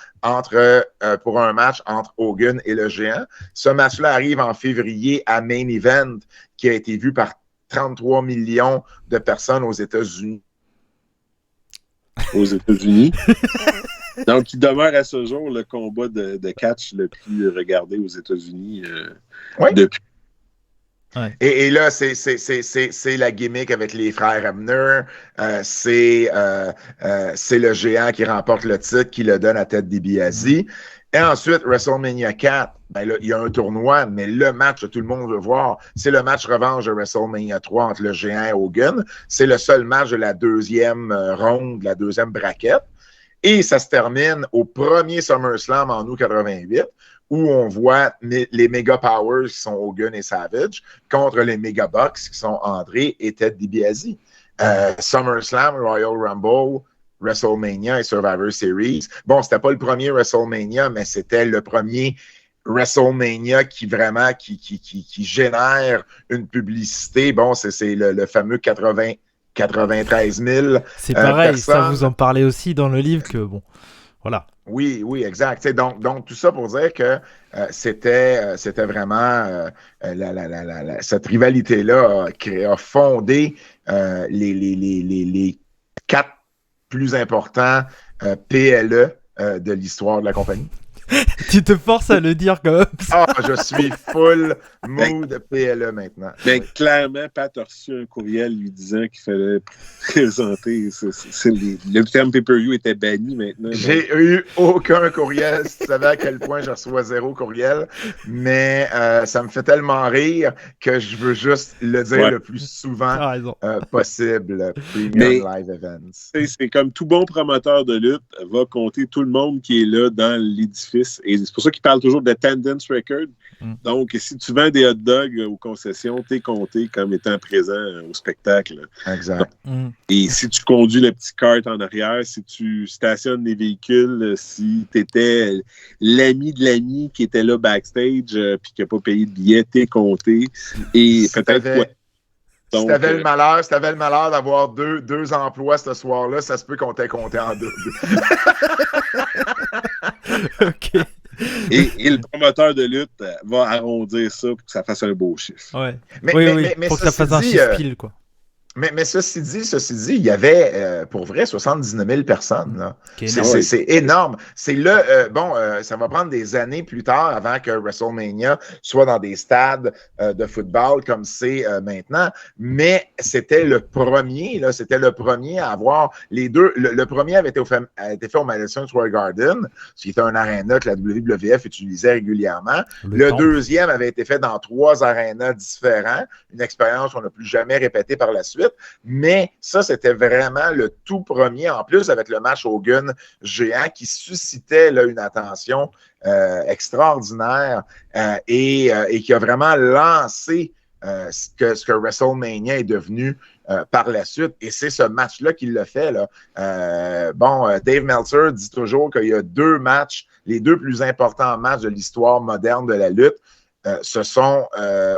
pour un match entre Hogan et le géant. Ce match-là arrive en février à Main Event, qui a été vu par 33 millions de personnes aux États-Unis. Donc, il demeure à ce jour le combat de catch le plus regardé aux États-Unis depuis. Ouais. Et là, c'est la gimmick avec les frères Abner. C'est le géant qui remporte le titre, qui le donne à Ted DiBiase. Et ensuite, WrestleMania 4, là, il y a un tournoi, mais le match que tout le monde veut voir, c'est le match revanche de WrestleMania 3 entre le géant et Hogan. C'est le seul match de la deuxième ronde, de la deuxième braquette. Et ça se termine au premier SummerSlam en août 88, où on voit les Mega Powers qui sont Hogan et Savage contre les Mega Bucks qui sont André et Ted DiBiase. SummerSlam, Royal Rumble, WrestleMania et Survivor Series. Bon, c'était pas le premier WrestleMania, mais c'était le premier WrestleMania qui vraiment qui génère une publicité. Bon, c'est le fameux 93 000 C'est pareil, personnes. Ça vous en parlez aussi dans le livre que bon, voilà. Oui, exact. Donc tout ça pour dire que c'était vraiment cette rivalité-là a fondé les 4 plus importants PLE de l'histoire de la compagnie. Tu te forces à le dire quand même. Je suis full mood PLE maintenant. Mais clairement, Pat a reçu un courriel lui disant qu'il fallait présenter. Le terme pay-per-view était banni maintenant. J'ai eu aucun courriel. Si tu savais à quel point je reçois 0 courriel. Mais ça me fait tellement rire que je veux juste le dire le plus souvent possible. Premium Live Events. C'est comme tout bon promoteur de lutte va compter tout le monde qui est là dans l'édifice. Et c'est pour ça qu'il parle toujours d'attendance record. Donc, si tu vends des hot dogs aux concessions, t'es compté comme étant présent au spectacle. Exact. Et si tu conduis le petit kart en arrière, si tu stationnes des véhicules, si t'étais l'ami de l'ami qui était là backstage puis qui n'a pas payé de billet, t'es compté. Et peut-être si t'avais le malheur d'avoir deux emplois ce soir-là, ça se peut qu'on t'ait compté en double. OK. Et le promoteur de lutte va arrondir ça pour que ça fasse un beau chiffre. Ouais. Mais pour que ça fasse un chiffre pile, quoi. Mais ceci dit, il y avait, pour vrai, 79 000 personnes. Là. C'est énorme. C'est ça va prendre des années plus tard avant que WrestleMania soit dans des stades de football comme c'est maintenant. Mais c'était le premier à avoir les deux. Le premier avait été fait au Madison Square Garden, ce qui était un aréna que la WWF utilisait régulièrement. Le deuxième avait été fait dans 3 arénas différents, une expérience qu'on n'a plus jamais répétée par la suite. Mais ça, c'était vraiment le tout premier, en plus avec le match Hogan géant qui suscitait là, une attention extraordinaire et qui a vraiment lancé ce que WrestleMania est devenu par la suite. Et c'est ce match-là qui l'a fait. Là. Dave Meltzer dit toujours qu'il y a 2 matchs, les 2 plus importants matchs de l'histoire moderne de la lutte. ce sont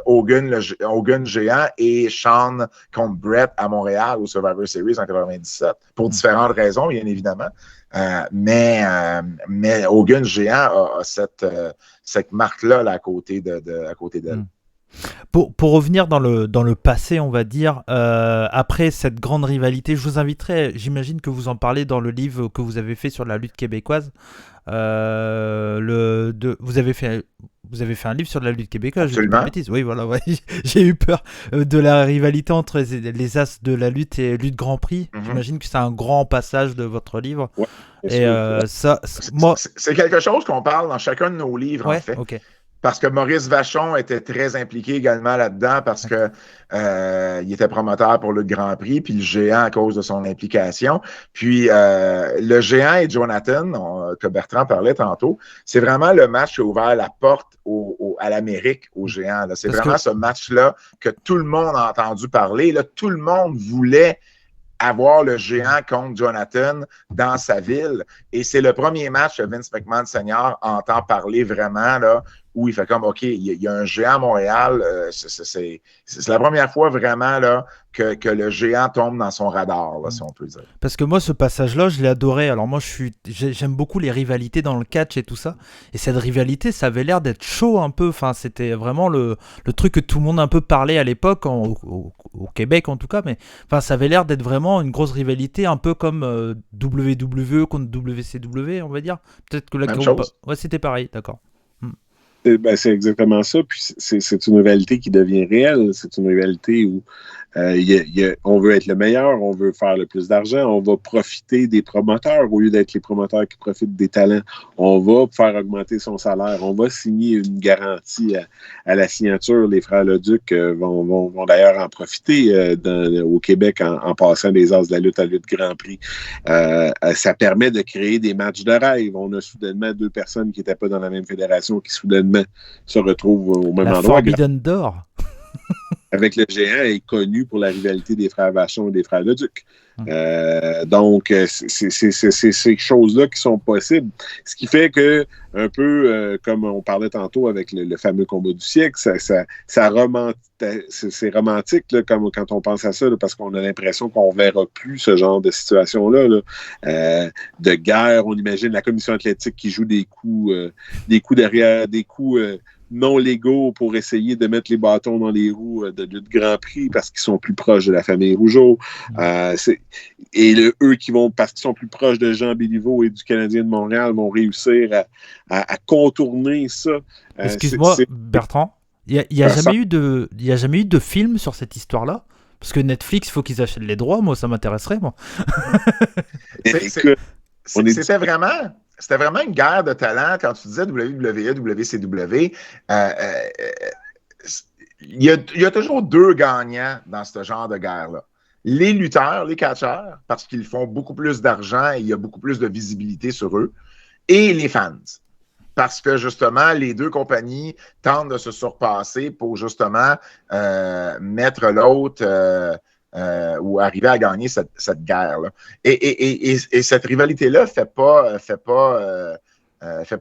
Hogan géant et Shawn contre Brett à Montréal au Survivor Series en 97, pour différentes raisons, bien évidemment. Mais Hogan géant a cette marque-là là, à côté d'elle. Pour revenir dans le passé, on va dire, après cette grande rivalité, je vous inviterai, j'imagine que vous en parlez dans le livre que vous avez fait sur la lutte québécoise. Vous avez fait un livre sur la lutte québécoise. Absolument. Oui, voilà, ouais. J'ai eu peur de la rivalité entre les as de la lutte et lutte Grand Prix. J'imagine que c'est un grand passage de votre livre. Ouais, et moi, c'est quelque chose qu'on parle dans chacun de nos livres, ouais, en fait. Okay. Parce que Maurice Vachon était très impliqué également là-dedans parce que il était promoteur pour le Grand Prix, puis le géant à cause de son implication. Puis le géant et Jonathan, que Bertrand parlait tantôt, c'est vraiment le match qui a ouvert la porte à l'Amérique, au géant. Là. C'est vraiment ce match-là que tout le monde a entendu parler. Là, tout le monde voulait avoir le géant contre Jonathan dans sa ville. Et c'est le premier match que Vince McMahon Senior entend parler vraiment, là, où il fait comme, OK, il y a un géant à Montréal. C'est la première fois vraiment là, que le géant tombe dans son radar, là, si on peut dire. Parce que moi, ce passage-là, je l'ai adoré. Alors moi, j'aime beaucoup les rivalités dans le catch et tout ça. Et cette rivalité, ça avait l'air d'être chaud un peu. Enfin, c'était vraiment le truc que tout le monde un peu parlait à l'époque, au Québec en tout cas. Mais enfin, ça avait l'air d'être vraiment une grosse rivalité, un peu comme WWE contre WCW, on va dire. Peut-être que la même chose. Ouais, c'était pareil, d'accord. C'est exactement ça. Puis c'est une rivalité qui devient réelle. C'est une rivalité où on veut être le meilleur, on veut faire le plus d'argent, on va profiter des promoteurs au lieu d'être les promoteurs qui profitent des talents. On va faire augmenter son salaire. On va signer une garantie à la signature. Les frères Leduc vont d'ailleurs en profiter au Québec en passant des As de la lutte à lutte Grand Prix. Ça permet de créer des matchs de rêve. On a soudainement deux personnes qui n'étaient pas dans la même fédération qui soudainement se retrouvent au même endroit. Forbidden Door. Avec le géant est connu pour la rivalité des frères Vachon et des frères Leduc. Donc, c'est ces choses-là qui sont possibles. Ce qui fait que, un peu comme on parlait tantôt avec le fameux combat du siècle, c'est romantique là, comme quand on pense à ça, là, parce qu'on a l'impression qu'on ne verra plus ce genre de situation-là. Là. De guerre, on imagine la commission athlétique qui joue des coups derrière, des coups non légaux pour essayer de mettre les bâtons dans les roues de lutte Grand Prix parce qu'ils sont plus proches de la famille Rougeau. Eux parce qu'ils sont plus proches de Jean Béliveau et du Canadien de Montréal vont réussir à contourner ça. Excuse-moi, Bertrand, il n'y a jamais eu de film sur cette histoire-là? Parce que Netflix, il faut qu'ils achètent les droits. Moi, ça m'intéresserait, moi. C'était vraiment une guerre de talent. Quand tu disais WWE, WCW, il y a toujours deux gagnants dans ce genre de guerre-là. Les lutteurs, les catcheurs, parce qu'ils font beaucoup plus d'argent et il y a beaucoup plus de visibilité sur eux, et les fans. Parce que, justement, les deux compagnies tentent de se surpasser pour, justement, mettre l'autre... ou arriver à gagner cette guerre-là. Et cette rivalité-là fait pas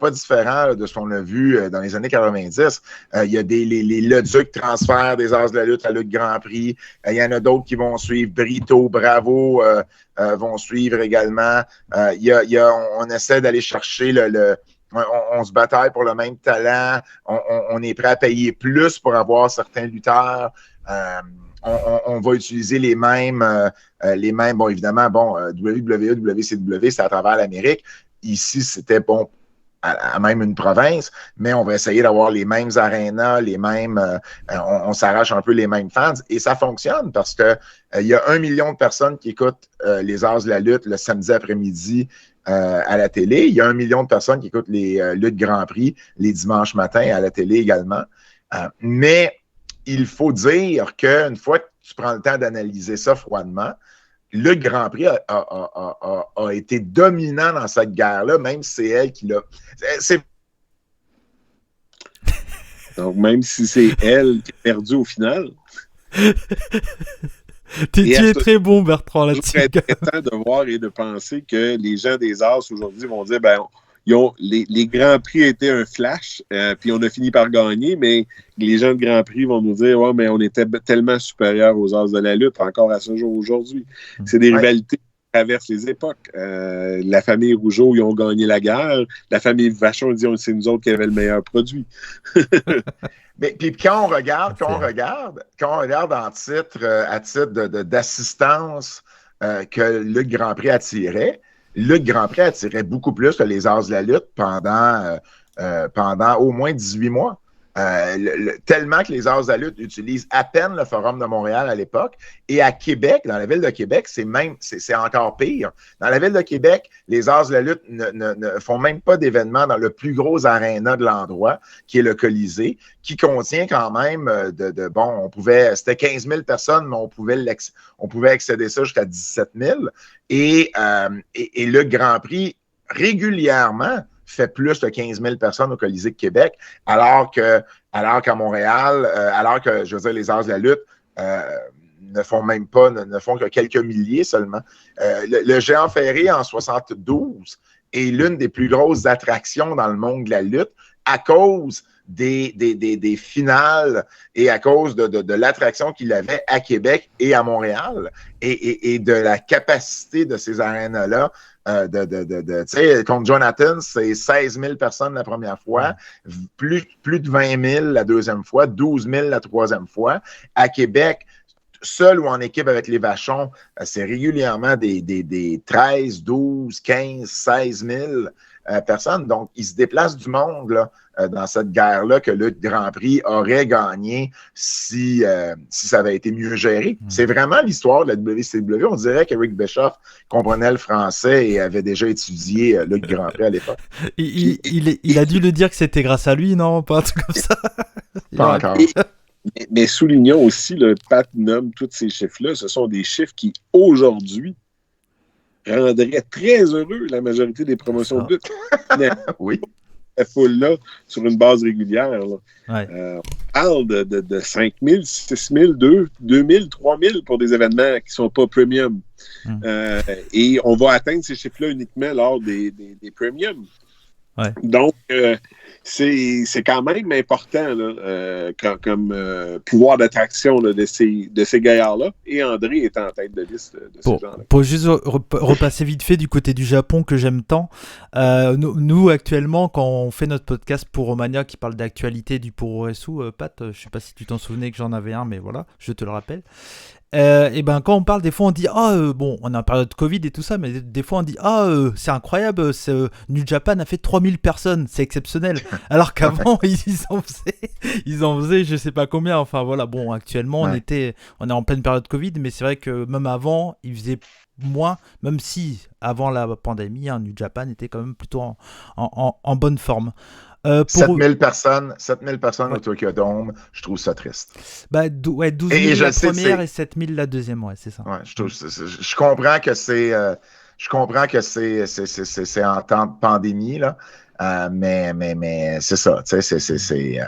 différent de ce qu'on a vu dans les années 90. Il y a les Leduc transfèrent des As de la lutte à lutte Grand Prix. Il y en a d'autres qui vont suivre. Brito, Bravo vont suivre également. On essaie d'aller chercher on se bataille pour le même talent. On est prêt à payer plus pour avoir certains lutteurs. On va utiliser les mêmes, bon, évidemment, WWE, WCW, c'est à travers l'Amérique. Ici, c'était, bon, à même une province, mais on va essayer d'avoir les mêmes arénas, les mêmes, on s'arrache un peu les mêmes fans, et ça fonctionne parce que il y a 1 million de personnes qui écoutent les As de la lutte le samedi après-midi à la télé. Il y a 1 million de personnes qui écoutent les luttes Grand Prix les dimanches matins à la télé également. Mais il faut dire qu'une fois que tu prends le temps d'analyser ça froidement, le Grand Prix a été dominant dans cette guerre-là, même si c'est elle qui l'a... Donc, même si c'est elle qui a perdu au final... Tu es très bon, Bertrand, là-dessus. C'est intéressant de voir et de penser que les gens des As aujourd'hui vont dire, les Grands Prix étaient un flash, puis on a fini par gagner, mais les gens de Grand Prix vont nous dire « Ouais, mais on était tellement supérieurs aux As de la lutte encore à ce jour aujourd'hui. » C'est des rivalités qui traversent les époques. La famille Rougeau, ils ont gagné la guerre. La famille Vachon dit « C'est nous autres qui avaient le meilleur produit. » Mais puis quand on regarde en titre, à titre d'assistance que Luc Grand Prix attirait, Luc Grand Prix attirait beaucoup plus que les As de la lutte pendant au moins 18 mois. Tellement que les As de la lutte utilisent à peine le Forum de Montréal à l'époque. Et à Québec, dans la ville de Québec, c'est encore pire. Dans la ville de Québec, les As de la lutte ne font même pas d'événements dans le plus gros aréna de l'endroit, qui est le Colisée, qui contient quand même c'était 15 000 personnes, mais on pouvait excéder ça jusqu'à 17 000. Et le Grand Prix, régulièrement, fait plus de 15 000 personnes au Colisée de Québec, alors qu'à Montréal, je veux dire, les As de la lutte ne font que quelques milliers seulement. Le Géant Ferré en 72 est l'une des plus grosses attractions dans le monde de la lutte à cause des finales et à cause de l'attraction qu'il avait à Québec et à Montréal et de la capacité de ces arénas-là. Tu sais, contre Jonathan, c'est 16 000 personnes la première fois, plus de 20 000 la deuxième fois, 12 000 la troisième fois. À Québec, seul ou en équipe avec les Vachons, c'est régulièrement des 13, 12, 15, 16 000 personnes. Donc, il se déplace du monde là, dans cette guerre-là que le Grand Prix aurait gagné si ça avait été mieux géré. C'est vraiment l'histoire de la WCW. On dirait qu'Eric Bischoff comprenait le français et avait déjà étudié le Grand Prix à l'époque. Il a dû le dire que c'était grâce à lui, non? Pas un truc comme ça? Pas encore. Mais soulignons aussi, Pat nomme tous ces chiffres-là, ce sont des chiffres qui, aujourd'hui, rendraient très heureux la majorité des promotions de lutte. Oui. La foule-là, sur une base régulière. Là. Ouais. On parle de 5 000, 6 000, 2 000, 3 000 pour des événements qui ne sont pas premium. Et on va atteindre ces chiffres-là uniquement lors des premiums. Ouais. Donc, c'est quand même important là, comme pouvoir d'attraction là, de ces gaillards-là. Et André est en tête de liste de ces gens-là. Pour juste repasser vite fait du côté du Japon que j'aime tant, nous actuellement, quand on fait notre podcast pour Romania qui parle d'actualité du Puroresu, Pat, je ne sais pas si tu t'en souvenais que j'en avais un, mais voilà, je te le rappelle. Et ben quand on parle, des fois on dit bon, on est en période Covid et tout ça, mais des fois on dit c'est incroyable, New Japan a fait 3000 personnes, c'est exceptionnel. Alors qu'avant ils en faisaient je sais pas combien. Enfin voilà, bon, actuellement on est en pleine période Covid, mais c'est vrai que même avant ils faisaient moins, même si avant la pandémie, New Japan était quand même plutôt en bonne forme. 7000 personnes au Tokyo Dome, je trouve ça triste. 12 000 la première et 7000 la deuxième, ouais, c'est ça. Ouais, je comprends que c'est en temps de pandémie, là, mais c'est ça, tu sais,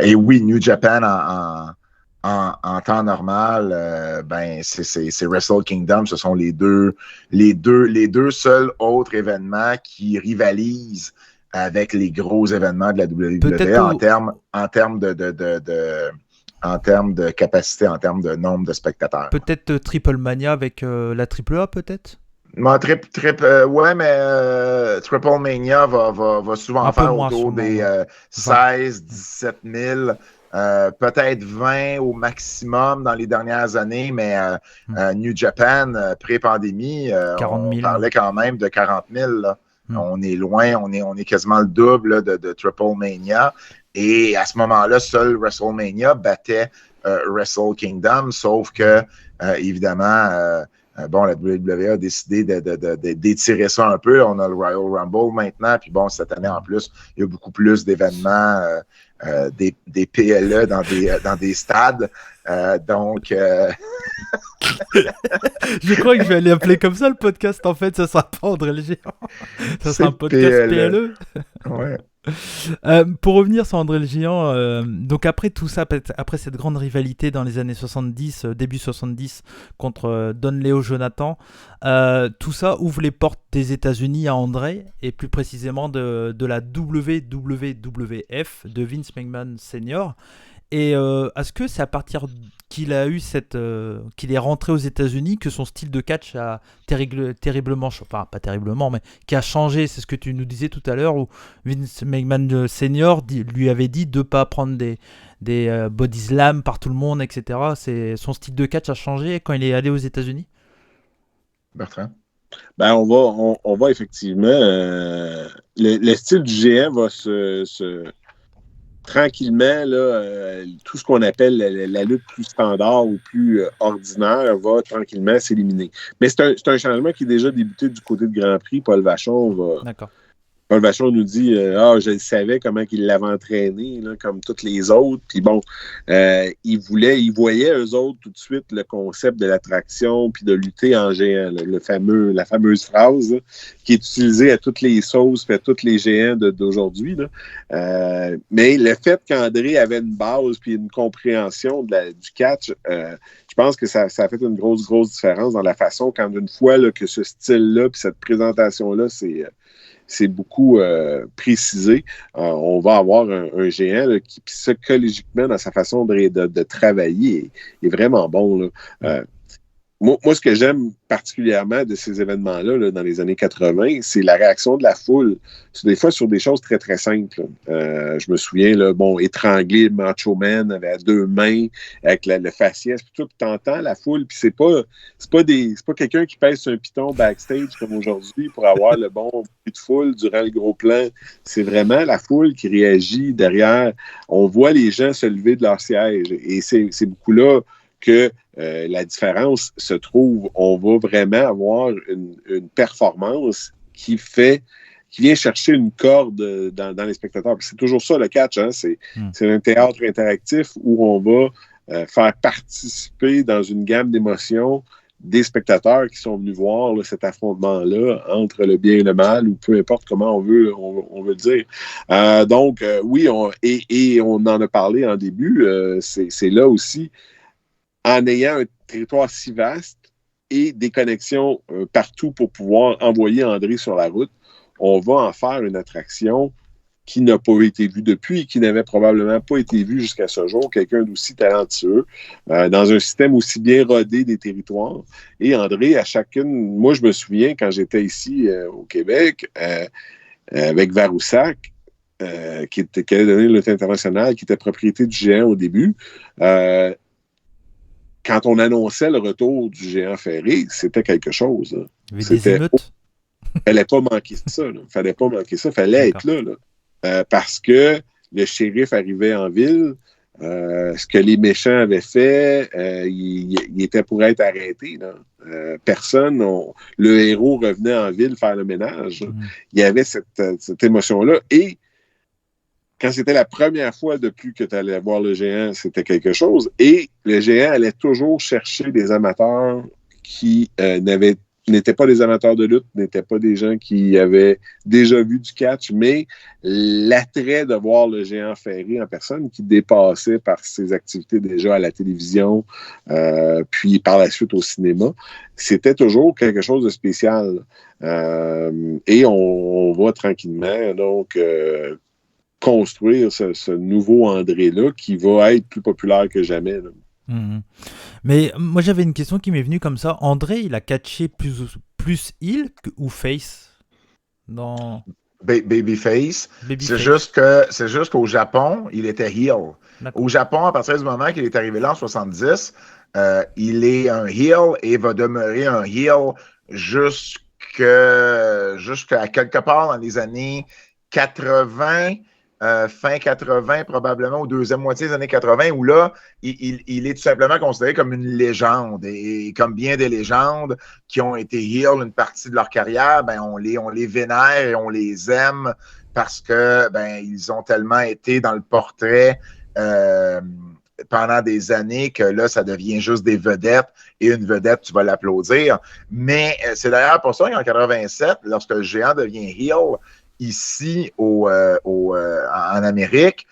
et oui, New Japan en temps normal, c'est Wrestle Kingdom, ce sont les deux seuls autres événements qui rivalisent avec les gros événements de la WWE en termes de capacité, en termes de nombre de spectateurs. Peut-être Triple Mania avec la AAA, peut-être? Ouais, mais Triple Mania va souvent faire autour des 16, 17 000, peut-être 20 au maximum dans les dernières années, mais New Japan, pré-pandémie, on parlait quand même de 40 000, là. On est loin, on est quasiment le double là, de Triple Mania. Et à ce moment-là, seul WrestleMania battait Wrestle Kingdom, sauf que, évidemment, la WWE a décidé d'étirer ça un peu. On a le Royal Rumble maintenant, puis bon, cette année en plus, il y a beaucoup plus d'événements, des PLE dans des stades. Donc... Je crois que je vais aller appeler comme ça le podcast, en fait. Ça sera pas André le Géant. Ça sera un podcast PLE. Ouais. Pour revenir sur André le Géant, donc après tout ça, après cette grande rivalité dans les années 70, début 70, contre Don Léo Jonathan, tout ça ouvre les portes des États-Unis à André, et plus précisément de la WWF, de Vince McMahon Senior. Et est-ce que c'est à partir qu'il a eu qu'il est rentré aux États-Unis que son style de catch a terriblement, enfin pas terriblement, mais qui a changé? C'est ce que tu nous disais tout à l'heure, où Vince McMahon Senior lui avait dit de pas prendre des body slam par tout le monde, etc. Son style de catch a changé quand il est allé aux États-Unis? Bertrand? Ben, on va effectivement. Le style du géant va tranquillement, là, tout ce qu'on appelle la lutte plus standard ou plus ordinaire va tranquillement s'éliminer. Mais c'est un changement qui est déjà débuté du côté de Grand Prix. Paul Vachon Paul Vachon nous dit je savais comment il l'avait entraîné, là, comme toutes les autres. Puis bon, il voyait eux autres tout de suite le concept de l'attraction puis de lutter en géant, là, la fameuse phrase là, qui est utilisée à toutes les sauces, fait tous les géants d'aujourd'hui. Là. Mais le fait qu'André avait une base puis une compréhension du catch, je pense que ça a fait une grosse différence dans la façon quand une fois là, que ce style-là puis cette présentation-là, c'est beaucoup précisé. On va avoir un géant là, qui, psychologiquement, dans sa façon de travailler, est vraiment bon. Là. Moi, ce que j'aime particulièrement de ces événements-là, là, dans les années 80, c'est la réaction de la foule. C'est des fois sur des choses très, très simples. Je me souviens, là, étrangler Macho Man avec 2 mains, avec le faciès, puis tout, puis t'entends la foule, puis c'est pas quelqu'un qui pèse sur un piton backstage comme aujourd'hui pour avoir le bon bruit de foule durant le gros plan. C'est vraiment la foule qui réagit derrière. On voit les gens se lever de leur siège, et c'est beaucoup là que la différence se trouve. On va vraiment avoir une performance qui vient chercher une corde dans les spectateurs. Puis c'est toujours ça le catch, hein? C'est un théâtre interactif où on va faire participer dans une gamme d'émotions des spectateurs qui sont venus voir là, cet affrontement-là entre le bien et le mal, ou peu importe comment on veut le dire. Donc, oui, on en a parlé en début, c'est là aussi, en ayant un territoire si vaste et des connexions partout pour pouvoir envoyer André sur la route, on va en faire une attraction qui n'a pas été vue depuis, qui n'avait probablement pas été vue jusqu'à ce jour, quelqu'un d'aussi talentueux, dans un système aussi bien rodé des territoires. Et André, à chacune, moi je me souviens quand j'étais ici au Québec, avec Varoussac, qui allait donner le lutte international, qui était propriété du géant au début, quand on annonçait le retour du géant ferré, c'était quelque chose. Là. Il y avait des émeutes. Fallait pas manquer ça. Fallait pas manquer ça. Fallait être là. Parce que le shérif arrivait en ville. Ce que les méchants avaient fait, il était pour être arrêté. Là. Personne, le héros revenait en ville faire le ménage. Il y avait cette émotion-là. Et quand c'était la première fois depuis que tu allais voir le géant, c'était quelque chose. Et le géant allait toujours chercher des amateurs qui n'étaient pas des amateurs de lutte, n'étaient pas des gens qui avaient déjà vu du catch, mais l'attrait de voir le géant ferré en personne qui dépassait par ses activités déjà à la télévision, puis par la suite au cinéma, c'était toujours quelque chose de spécial. Et on va tranquillement, donc, construire ce nouveau André-là qui va être plus populaire que jamais. Là. Mais moi, j'avais une question qui m'est venue comme ça. André, il a catché plus heel ou face dans... Babyface. C'est juste qu'au Japon, il était heel. D'accord. Au Japon, à partir du moment qu'il est arrivé là en 70, il est un heel et va demeurer un heel jusqu'à quelque part dans les années 80, fin 80, probablement, ou deuxième moitié des années 80, où là, il est tout simplement considéré comme une légende. Et comme bien des légendes qui ont été heel une partie de leur carrière, ben on les vénère et on les aime parce que ils ont tellement été dans le portrait pendant des années que là, ça devient juste des vedettes. Et une vedette, tu vas l'applaudir. Mais c'est d'ailleurs pour ça qu'en 87, lorsque le géant devient heel, ici en Amérique,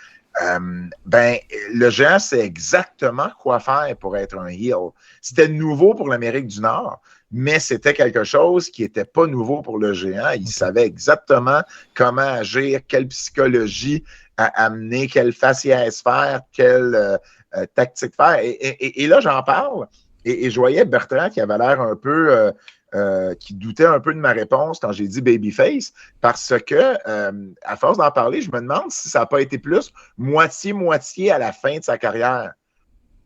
le géant sait exactement quoi faire pour être un heel. C'était nouveau pour l'Amérique du Nord, mais c'était quelque chose qui n'était pas nouveau pour le géant. Il savait exactement comment agir, quelle psychologie amener, quelle faciès faire, quelle tactique faire. Et là, j'en parle, et je voyais Bertrand qui avait l'air un peu... qui doutait un peu de ma réponse quand j'ai dit babyface, parce que, à force d'en parler, je me demande si ça n'a pas été plus moitié-moitié à la fin de sa carrière.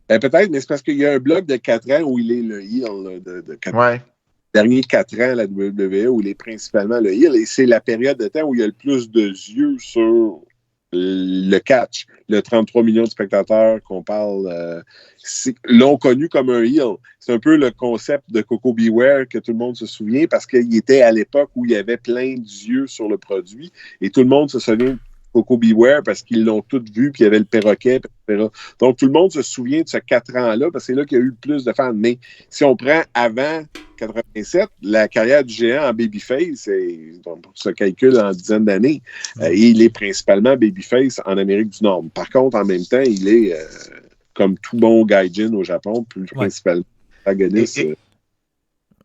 Peut-être, mais c'est parce qu'il y a un bloc de 4 ans où il est le heel de 4 ans. Ouais. Derniers 4 ans à la WWE où il est principalement le heel, et c'est la période de temps où il y a le plus de yeux sur le catch. Le 33 millions de spectateurs qu'on parle l'ont connu comme un heel. C'est un peu le concept de Coco Beware que tout le monde se souvient parce qu'il était à l'époque où il y avait plein d'yeux sur le produit et tout le monde se souvient de Coco Beware parce qu'ils l'ont tous vu, puis il y avait le perroquet, etc. Donc tout le monde se souvient de ce 4 ans-là parce que c'est là qu'il y a eu le plus de fans. Mais si on prend avant 87, la carrière du géant en babyface, on se calcule en dizaines d'années, et il est principalement babyface en Amérique du Nord. Par contre, en même temps, il est, comme tout bon gaijin au Japon, plus principalement protagoniste.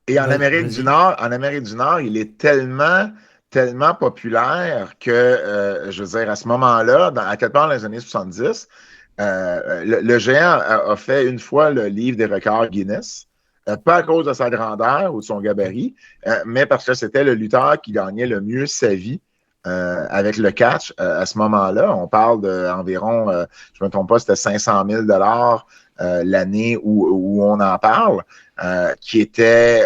Et en Amérique du Nord, il est tellement populaire que, je veux dire, à ce moment-là, à quelque part dans les années 70, le géant a fait une fois le livre des records Guinness. Pas à cause de sa grandeur ou de son gabarit, mais parce que c'était le lutteur qui gagnait le mieux sa vie avec le catch. À ce moment-là, on parle d'environ, je ne me trompe pas, c'était 500 000 l'année où on en parle, qui était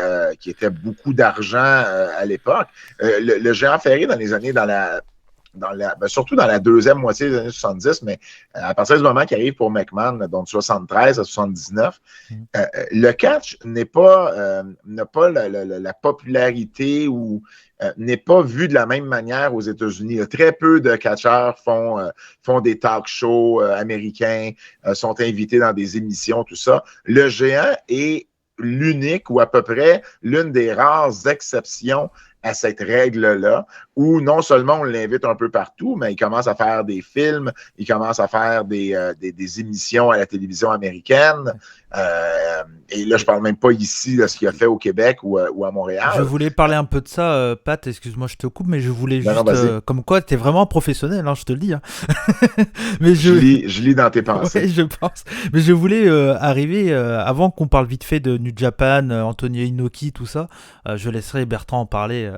beaucoup d'argent à l'époque. Le géant ferré dans les années, surtout dans la deuxième moitié des années 70, mais à partir du moment qu'il arrive pour McMahon, donc 73 à 79, le catch n'a pas la popularité ou n'est pas vu de la même manière aux États-Unis. Très peu de catcheurs font des talk shows américains, sont invités dans des émissions, tout ça. Le géant est l'unique ou à peu près l'une des rares exceptions à cette règle-là, où non seulement on l'invite un peu partout, mais il commence à faire des films, il commence à faire des émissions à la télévision américaine. Et là, je parle même pas ici de ce qu'il a fait au Québec ou à Montréal. Je voulais parler un peu de ça, Pat, excuse-moi, je te coupe, mais je voulais juste... comme quoi, tu es vraiment professionnel, hein, je te le dis. Hein. Mais je lis dans tes pensées. Ouais, je pense. Mais je voulais arriver, avant qu'on parle vite fait de New Japan, Antonio Inoki, tout ça, je laisserai Bertrand en parler.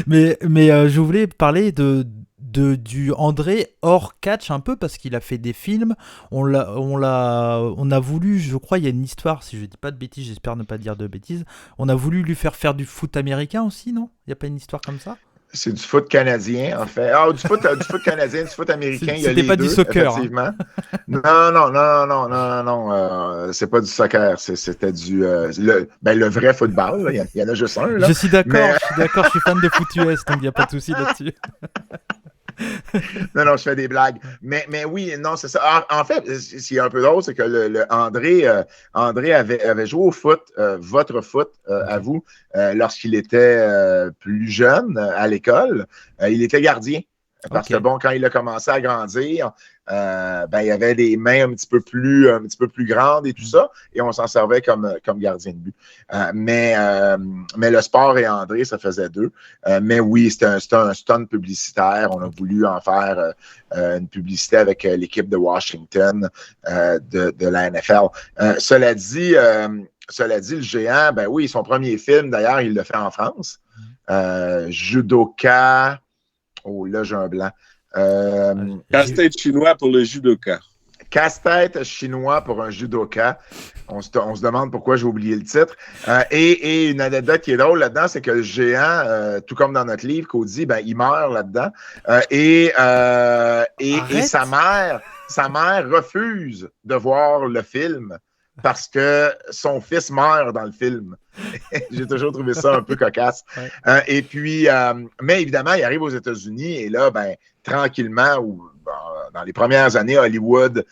mais je voulais parler du André hors catch un peu parce qu'il a fait des films. On a voulu, je crois, il y a une histoire, si je dis pas de bêtises, j'espère ne pas dire de bêtises. On a voulu lui faire du foot américain aussi, non? Il y a pas une histoire comme ça? C'est du foot canadien, en fait. Ah, du foot canadien, du foot américain, il y a les pas deux, du soccer, effectivement. Hein. Non, c'est pas du soccer, c'était le vrai football, là. Il y en a juste un, là. Je suis d'accord, je suis fan de foot US, donc il n'y a pas de souci là-dessus. Non, je fais des blagues. Mais oui, non, c'est ça. En fait, ce qui est un peu drôle, c'est que André avait joué au foot, votre foot, à vous, lorsqu'il était plus jeune à l'école. Il était gardien. Parce que quand il a commencé à grandir, il y avait des mains un petit peu plus grandes et tout ça, et on s'en servait comme gardien de but. Mais le sport et André, ça faisait deux. Mais oui, c'était un stunt publicitaire. On a voulu en faire une publicité avec l'équipe de Washington de la NFL. Cela dit, le géant, ben oui, son premier film, d'ailleurs, il l'a fait en France. Judoka. Oh, là, j'ai un blanc. Casse-tête chinois pour le judoka. Casse-tête chinois pour un judoka. On se demande pourquoi j'ai oublié le titre. Et une anecdote qui est drôle là-dedans, c'est que le géant, tout comme dans notre livre, Cody, il meurt là-dedans. Et sa mère refuse de voir le film parce que son fils meurt dans le film. J'ai toujours trouvé ça un peu cocasse. Ouais. Et puis, mais évidemment, il arrive aux États-Unis et là, tranquillement, dans les premières années, Hollywood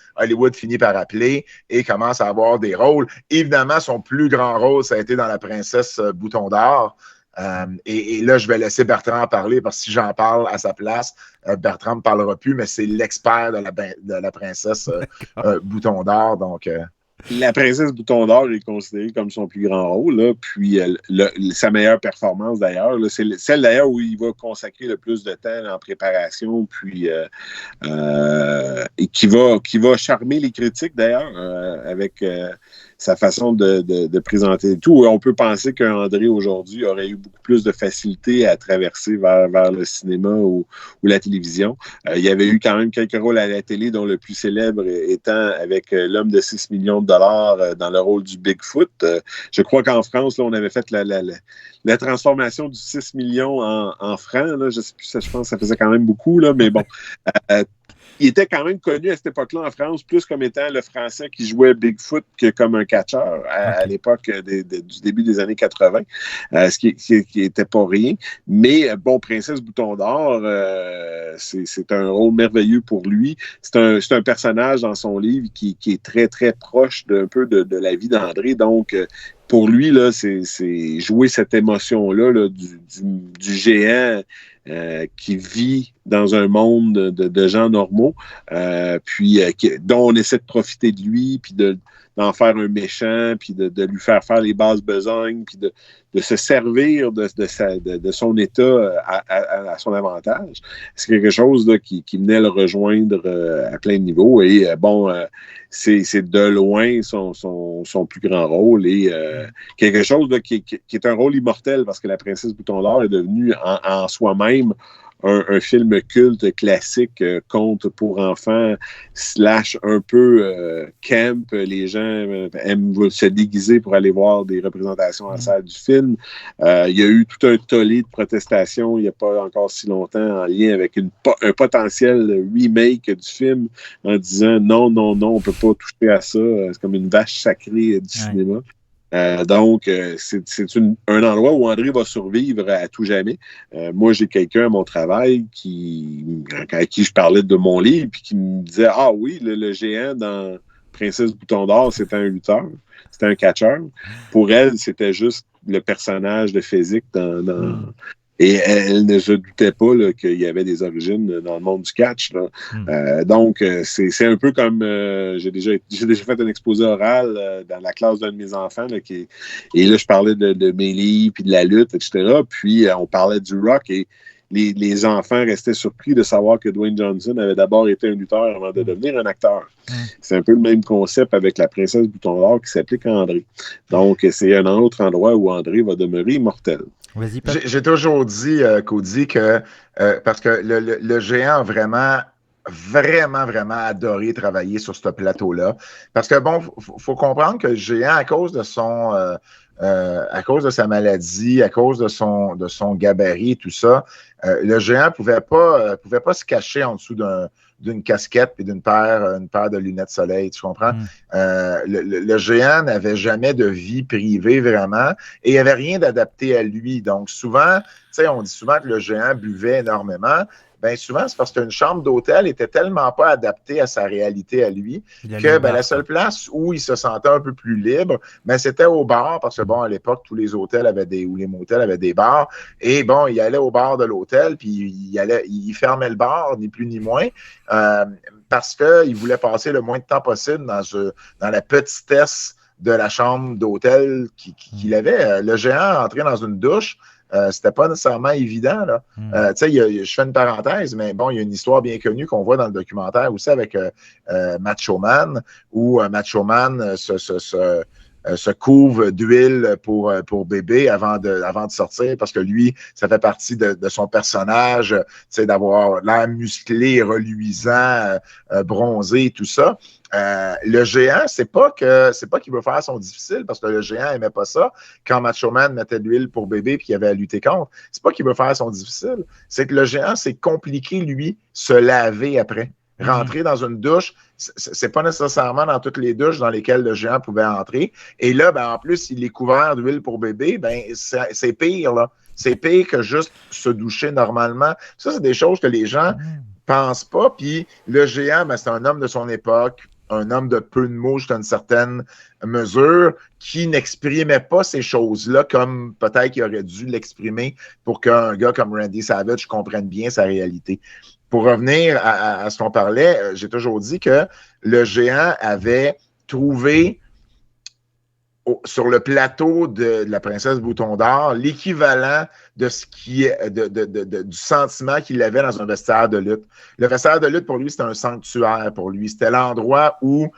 finit par appeler et commence à avoir des rôles. Évidemment, son plus grand rôle, ça a été dans La Princesse Bouton d'Or, Et là, je vais laisser Bertrand en parler parce que si j'en parle à sa place, Bertrand ne me parlera plus, mais c'est l'expert de la princesse Bouton d'Or. Donc, La princesse Bouton d'Or est considérée comme son plus grand rôle, là, puis sa meilleure performance d'ailleurs. Là, c'est celle d'ailleurs où il va consacrer le plus de temps là, en préparation, puis et qui va charmer les critiques d'ailleurs avec sa façon de présenter tout. On peut penser qu'André aujourd'hui aurait eu beaucoup plus de facilité à traverser vers le cinéma ou la télévision. Il y avait eu quand même quelques rôles à la télé, dont le plus célèbre étant avec L'Homme de 6 millions de dollars dans le rôle du Bigfoot. Je crois qu'en France, là, on avait fait la transformation du 6 millions en francs. Là, je sais plus, je pense que ça faisait quand même beaucoup, là, mais bon. Il était quand même connu à cette époque-là en France, plus comme étant le Français qui jouait Bigfoot que comme un catcheur à l'époque du début des années 80, ce qui était pas rien. Mais bon, Princesse Bouton d'Or, c'est un rôle merveilleux pour lui. C'est un personnage dans son livre qui est très, très proche d'un peu de la vie d'André. Donc, pour lui, là, c'est jouer cette émotion-là là, du géant qui vit dans un monde de gens normaux, puis dont on essaie de profiter de lui, puis d'en faire un méchant, puis de lui faire les basses besognes, puis de se servir de son état à son avantage. C'est quelque chose là, qui venait le rejoindre à plein de niveaux. Et c'est de loin son plus grand rôle et quelque chose là, qui est un rôle immortel parce que La Princesse Bouton d'Or est devenue en soi-même un film culte classique, conte pour enfants, / un peu camp. Les gens aiment se déguiser pour aller voir des représentations en salle du film. Il y a eu tout un tollé de protestations il n'y a pas encore si longtemps en lien avec un potentiel remake du film en disant non, on ne peut pas toucher à ça. C'est comme une vache sacrée du cinéma. Donc, c'est un endroit où André va survivre à tout jamais. Moi, j'ai quelqu'un à mon travail à qui je parlais de mon livre puis qui me disait « Ah oui, le géant dans Princesse Bouton d'Or, c'était un lutteur, c'était un catcheur. » Pour elle, c'était juste le personnage de physique Et elle ne se doutait pas là, qu'il y avait des origines dans le monde du catch. Là. Donc, c'est un peu comme... j'ai déjà fait un exposé oral dans la classe d'un de mes enfants. Là, et là, je parlais de mes livres, puis de la lutte, etc. Puis, on parlait du rock et les enfants restaient surpris de savoir que Dwayne Johnson avait d'abord été un lutteur avant de devenir un acteur. C'est un peu le même concept avec La Princesse Bouton d'Or qui s'applique à André. Donc, c'est un autre endroit où André va demeurer immortel. J'ai toujours dit, Cody, que parce que le géant a vraiment adoré travailler sur ce plateau-là. Parce que, bon, faut comprendre que le géant, à cause de sa maladie, à cause de son gabarit et tout ça, le géant pouvait pas se cacher en dessous d'une casquette et une paire de lunettes soleil, tu comprends? Le géant n'avait jamais de vie privée vraiment et il n'y avait rien d'adapté à lui. Donc souvent, tu sais, on dit souvent que le géant buvait énormément. Bien souvent, c'est parce qu'une chambre d'hôtel n'était tellement pas adaptée à sa réalité à lui que la seule place où il se sentait un peu plus libre, c'était au bar, parce que bon, à l'époque, tous les hôtels ou les motels avaient des bars. Et bon, il allait au bar de l'hôtel, puis il fermait le bar, ni plus ni moins, parce qu'il voulait passer le moins de temps possible dans la petitesse de la chambre d'hôtel qu'il avait. Le géant entrait dans une douche. C'était pas nécessairement évident. Là. Tu sais, je fais une parenthèse, mais bon, il y a une histoire bien connue qu'on voit dans le documentaire aussi avec Macho Man, où Macho Man se couvre d'huile pour bébé avant de sortir, parce que lui, ça fait partie de son personnage, tu sais, d'avoir l'air musclé, reluisant, bronzé, tout ça. Le géant, c'est pas qu'il veut faire son difficile, parce que le géant aimait pas ça. Quand Macho Man mettait de l'huile pour bébé puis qu'il avait à lutter contre, c'est pas qu'il veut faire son difficile. C'est que le géant, c'est compliqué, lui, se laver après. Rentrer dans une douche, c'est pas nécessairement dans toutes les douches dans lesquelles le géant pouvait entrer. Et là, en plus, il est couvert d'huile pour bébé, c'est pire, là. C'est pire que juste se doucher normalement. Ça, c'est des choses que les gens pensent pas. Puis le géant, c'est un homme de son époque. un homme de peu de mots jusqu'à une certaine mesure, qui n'exprimait pas ces choses-là comme peut-être qu'il aurait dû l'exprimer pour qu'un gars comme Randy Savage comprenne bien sa réalité. Pour revenir à ce qu'on parlait, j'ai toujours dit que le géant avait trouvé sur le plateau de la princesse Bouton d'Or l'équivalent de ce qui du sentiment qu'il avait dans un vestiaire de lutte. Le vestiaire de lutte, pour lui, c'était un sanctuaire pour lui. C'était l'endroit où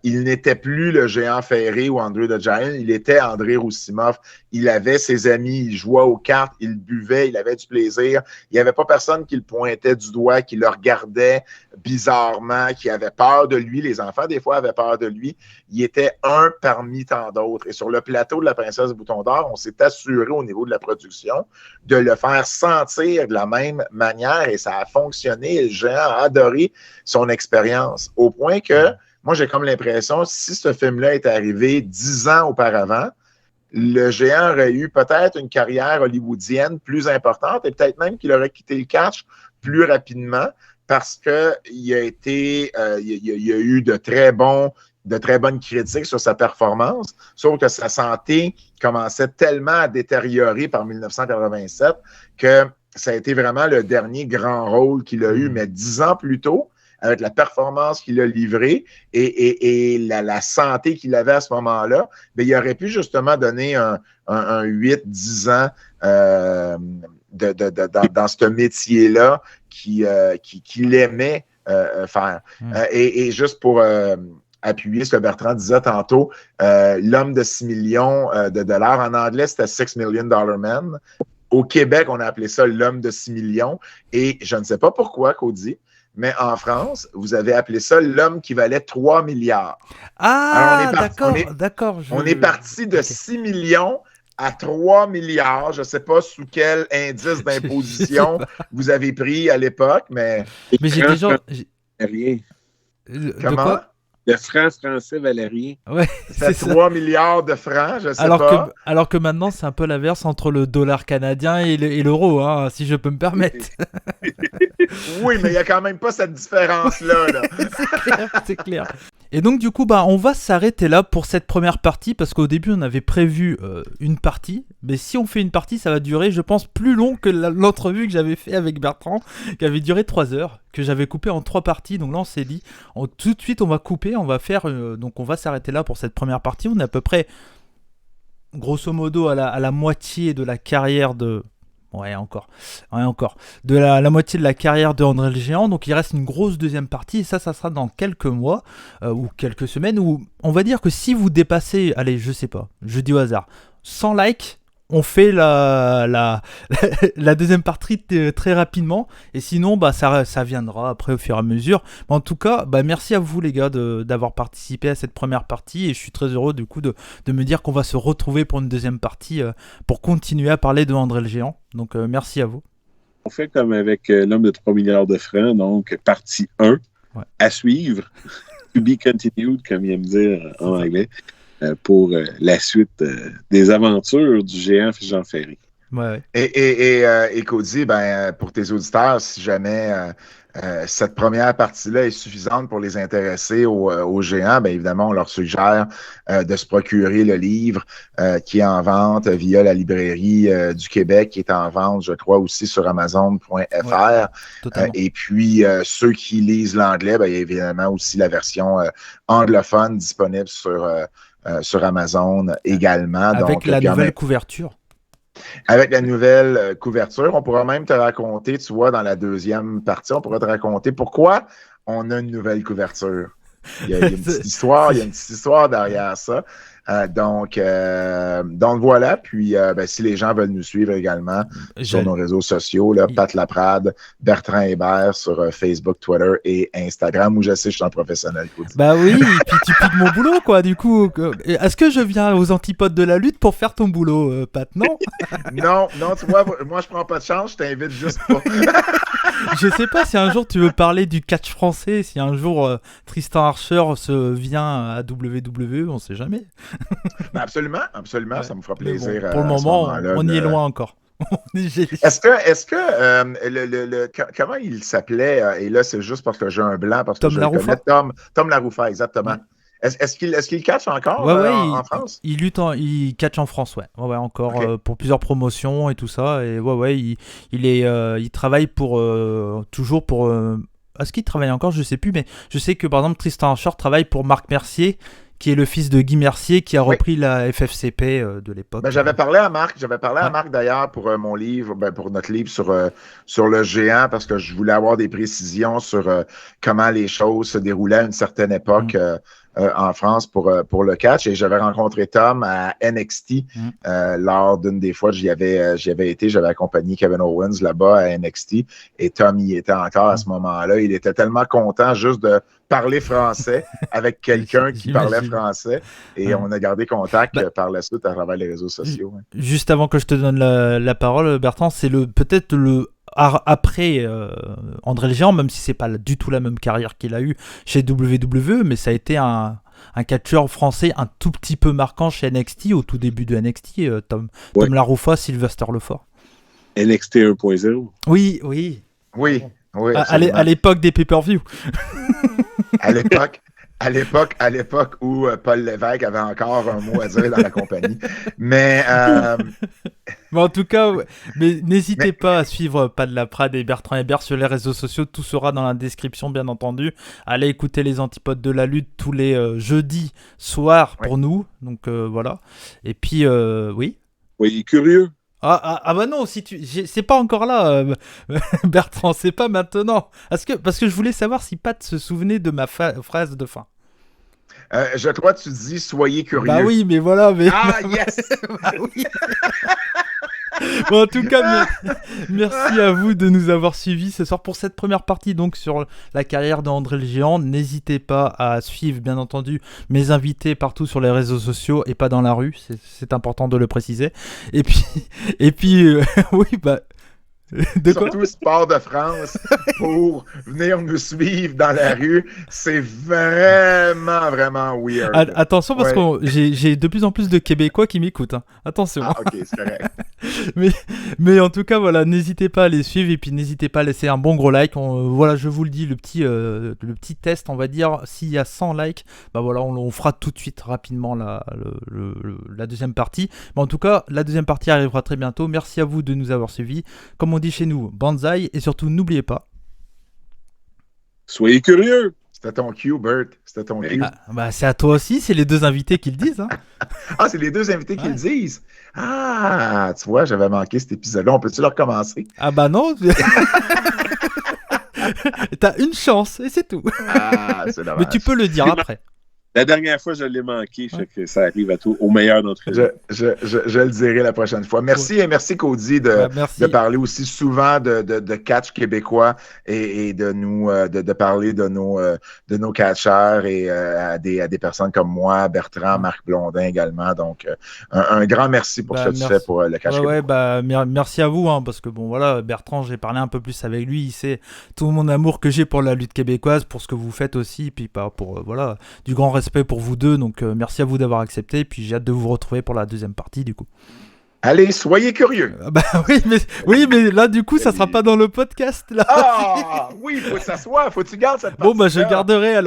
il n'était plus le géant ferré ou Andre the Giant, il était André Roussimoff. Il avait ses amis, il jouait aux cartes, il buvait, il avait du plaisir. Il n'y avait pas personne qui le pointait du doigt, qui le regardait bizarrement, qui avait peur de lui. Les enfants, des fois, avaient peur de lui. Il était un parmi tant d'autres. Et sur le plateau de la princesse Bouton d'Or, on s'est assuré au niveau de la production de le faire sentir de la même manière et ça a fonctionné. Et le géant a adoré son expérience au point que moi, j'ai comme l'impression, si ce film-là est arrivé 10 ans auparavant, le géant aurait eu peut-être une carrière hollywoodienne plus importante et peut-être même qu'il aurait quitté le catch plus rapidement parce qu'il y a eu de très bonnes critiques sur sa performance, sauf que sa santé commençait tellement à détériorer par 1987 que ça a été vraiment le dernier grand rôle qu'il a eu, mais 10 ans plus tôt, avec la performance qu'il a livrée et la santé qu'il avait à ce moment-là, bien, il aurait pu justement donner un 8-10 ans dans ce métier-là qu'il aimait faire. Et juste pour appuyer ce que Bertrand disait tantôt, l'homme de 6 millions de dollars, en anglais, c'était $6 Million Man. Au Québec, on a appelé ça l'homme de 6 millions. Et je ne sais pas pourquoi, Cody, mais en France, vous avez appelé ça l'homme qui valait 3 milliards. Ah, d'accord. On est parti de 6 millions à 3 milliards. Je ne sais pas sous quel indice d'imposition vous avez pris à l'époque, mais j'ai déjà... Rien. Comment? Le franc français valait rien. Ouais, c'est 3 milliards de francs, je sais pas. Alors que maintenant, c'est un peu l'inverse entre le dollar canadien et l'euro, hein, si je peux me permettre. Oui, mais il n'y a quand même pas cette différence-là. Là. C'est clair. Et donc, du coup, on va s'arrêter là pour cette première partie, parce qu'au début, on avait prévu une partie. Mais si on fait une partie, ça va durer, je pense, plus long que l'entrevue que j'avais fait avec Bertrand, qui avait duré 3 heures, que j'avais coupé en 3 parties. Donc là, on s'est dit, tout de suite, on va couper, on va faire... donc, on va s'arrêter là pour cette première partie. On est à peu près, grosso modo, à la moitié de la carrière de... Ouais, encore. De la moitié de la carrière de André le Géant. Donc, il reste une grosse deuxième partie. Et ça sera dans quelques mois ou quelques semaines. Où on va dire que si vous dépassez, allez, je sais pas, je dis au hasard, 100 likes, on fait la deuxième partie très rapidement. Et sinon, ça viendra après au fur et à mesure. Mais en tout cas, merci à vous les gars d'avoir participé à cette première partie. Et je suis très heureux du coup de me dire qu'on va se retrouver pour une deuxième partie pour continuer à parler de André le Géant. Donc merci à vous. On fait comme avec l'homme de 3 milliards de francs. Donc partie 1 à suivre. To be continued, comme il aime dire en anglais. Pour la suite des aventures du géant Jean Ferré. Ouais. Et Cody, pour tes auditeurs, si jamais cette première partie-là est suffisante pour les intéresser au géant, bien évidemment, on leur suggère de se procurer le livre qui est en vente via la librairie du Québec, qui est en vente, je crois, aussi sur Amazon.fr. Et puis, ceux qui lisent l'anglais, il y a évidemment aussi la version anglophone disponible sur Amazon également. Avec la nouvelle couverture. Avec la nouvelle couverture, on pourra même te raconter, tu vois, dans la deuxième partie, on pourra te raconter pourquoi on a une nouvelle couverture. Il y a une petite histoire derrière ça. Donc voilà. Puis si les gens veulent nous suivre également sur nos réseaux sociaux, là, Pat Laprade, Bertrand Hébert sur Facebook, Twitter et Instagram, où je sais que je suis un professionnel. Oui, et puis tu piques mon boulot, quoi, du coup. Est-ce que je viens aux antipodes de la lutte pour faire ton boulot, Pat? Non. non, tu vois, moi je prends pas de chance, je t'invite juste pas. Je sais pas si un jour tu veux parler du catch français, si un jour Tristan Archer vient à WWE, on sait jamais. Absolument, ça me fera plaisir. Pour le moment, on y est loin encore. Est-ce que comment il s'appelait, et là, c'est juste parce que j'ai un blanc, parce que Tom Laroufa. Tom Laroufa, exactement. Ouais. Est-ce qu'il catch encore en France? Il lutte, il catch en France, ouais encore Okay. pour plusieurs promotions et tout ça. Et il travaille toujours pour. Est-ce qu'il travaille encore? Je sais plus, mais je sais que par exemple Tristan Archer travaille pour Marc Mercier, qui est le fils de Guy Mercier, qui a repris la FFCP de l'époque. J'avais parlé à Marc. À Marc d'ailleurs pour mon livre, pour notre livre sur le géant, parce que je voulais avoir des précisions sur comment les choses se déroulaient à une certaine époque en France pour le catch. Et j'avais rencontré Tom à NXT lors d'une des fois j'y avais été. J'avais accompagné Kevin Owens là-bas à NXT. Et Tom y était encore à ce moment-là. Il était tellement content juste de parler français avec quelqu'un qui parlait français. Et on a gardé contact par la suite à travers les réseaux sociaux. Juste avant que je te donne la parole, Bertrand, c'est peut-être le après André le Géant, même si c'est pas du tout la même carrière qu'il a eu chez WWE, mais ça a été un catcheur français un tout petit peu marquant chez NXT au tout début de NXT, Tom Laroufa, Sylvester Lefort. NXT 1.0. Oui. À l'époque des pay-per-view. À l'époque où Paul Lévesque avait encore un mot à dire dans la compagnie. Mais en tout cas, mais n'hésitez pas à suivre Pat Laprade et Bertrand Hébert sur les réseaux sociaux. Tout sera dans la description, bien entendu. Allez écouter les Antipodes de la lutte tous les jeudis soirs pour nous. Donc voilà. Et puis, oui. Oui, curieux. Ah bah non, c'est pas encore là, Bertrand, c'est pas maintenant. Parce que je voulais savoir si Pat se souvenait de ma phrase de fin. Je crois que tu dis « soyez curieux ». Bah oui, mais voilà. Ah, yes. Bah oui. Bon, en tout cas, merci à vous de nous avoir suivis ce soir pour cette première partie donc sur la carrière d'André le Géant. N'hésitez pas à suivre, bien entendu, mes invités partout sur les réseaux sociaux et pas dans la rue. C'est important de le préciser. Et puis, oui, bah. Surtout Sport de France pour venir nous suivre dans la rue, c'est vraiment weird. Attention parce que j'ai de plus en plus de Québécois qui m'écoutent. Hein. Attention. Ah, ok, c'est correct. mais en tout cas, voilà, n'hésitez pas à les suivre et puis n'hésitez pas à laisser un bon gros like. Voilà, je vous le dis, le petit test, on va dire, s'il y a 100 likes, bah voilà, on fera tout de suite rapidement la deuxième partie. Mais en tout cas, la deuxième partie arrivera très bientôt. Merci à vous de nous avoir suivis. Comme on dit chez nous, banzai, et surtout n'oubliez pas. Soyez curieux. C'était ton cue, Bert. C'était ton cue. Bah c'est à toi aussi, c'est les deux invités qui le disent. Hein. C'est les deux invités qui le disent. Ah, tu vois, j'avais manqué cet épisode-là. On peut-tu le recommencer? Ah bah non. T'as une chance et c'est tout. Ah, c'est dommage. Mais tu peux le dire après. La dernière fois, je l'ai manqué, fait que ça arrive au meilleur d'entre nous. Je le dirai la prochaine fois. Merci et merci Cody de parler aussi souvent de catch québécois et de nous de parler de nos catcheurs et à des personnes comme moi, Bertrand, Marc Blondin également. Donc un grand merci pour ce que tu fais pour le catch québécois. Merci à vous parce que bon voilà, Bertrand, j'ai parlé un peu plus avec lui, il sait tout mon amour que j'ai pour la lutte québécoise, pour ce que vous faites aussi, puis pour voilà, du grand respect pour vous deux, donc merci à vous d'avoir accepté, puis j'ai hâte de vous retrouver pour la deuxième partie du coup. Allez, soyez curieux. Oui, mais là du coup ça sera pas dans le podcast là. Oui, faut que ça soit, faut que tu gardes cette partie. Bon je garderai.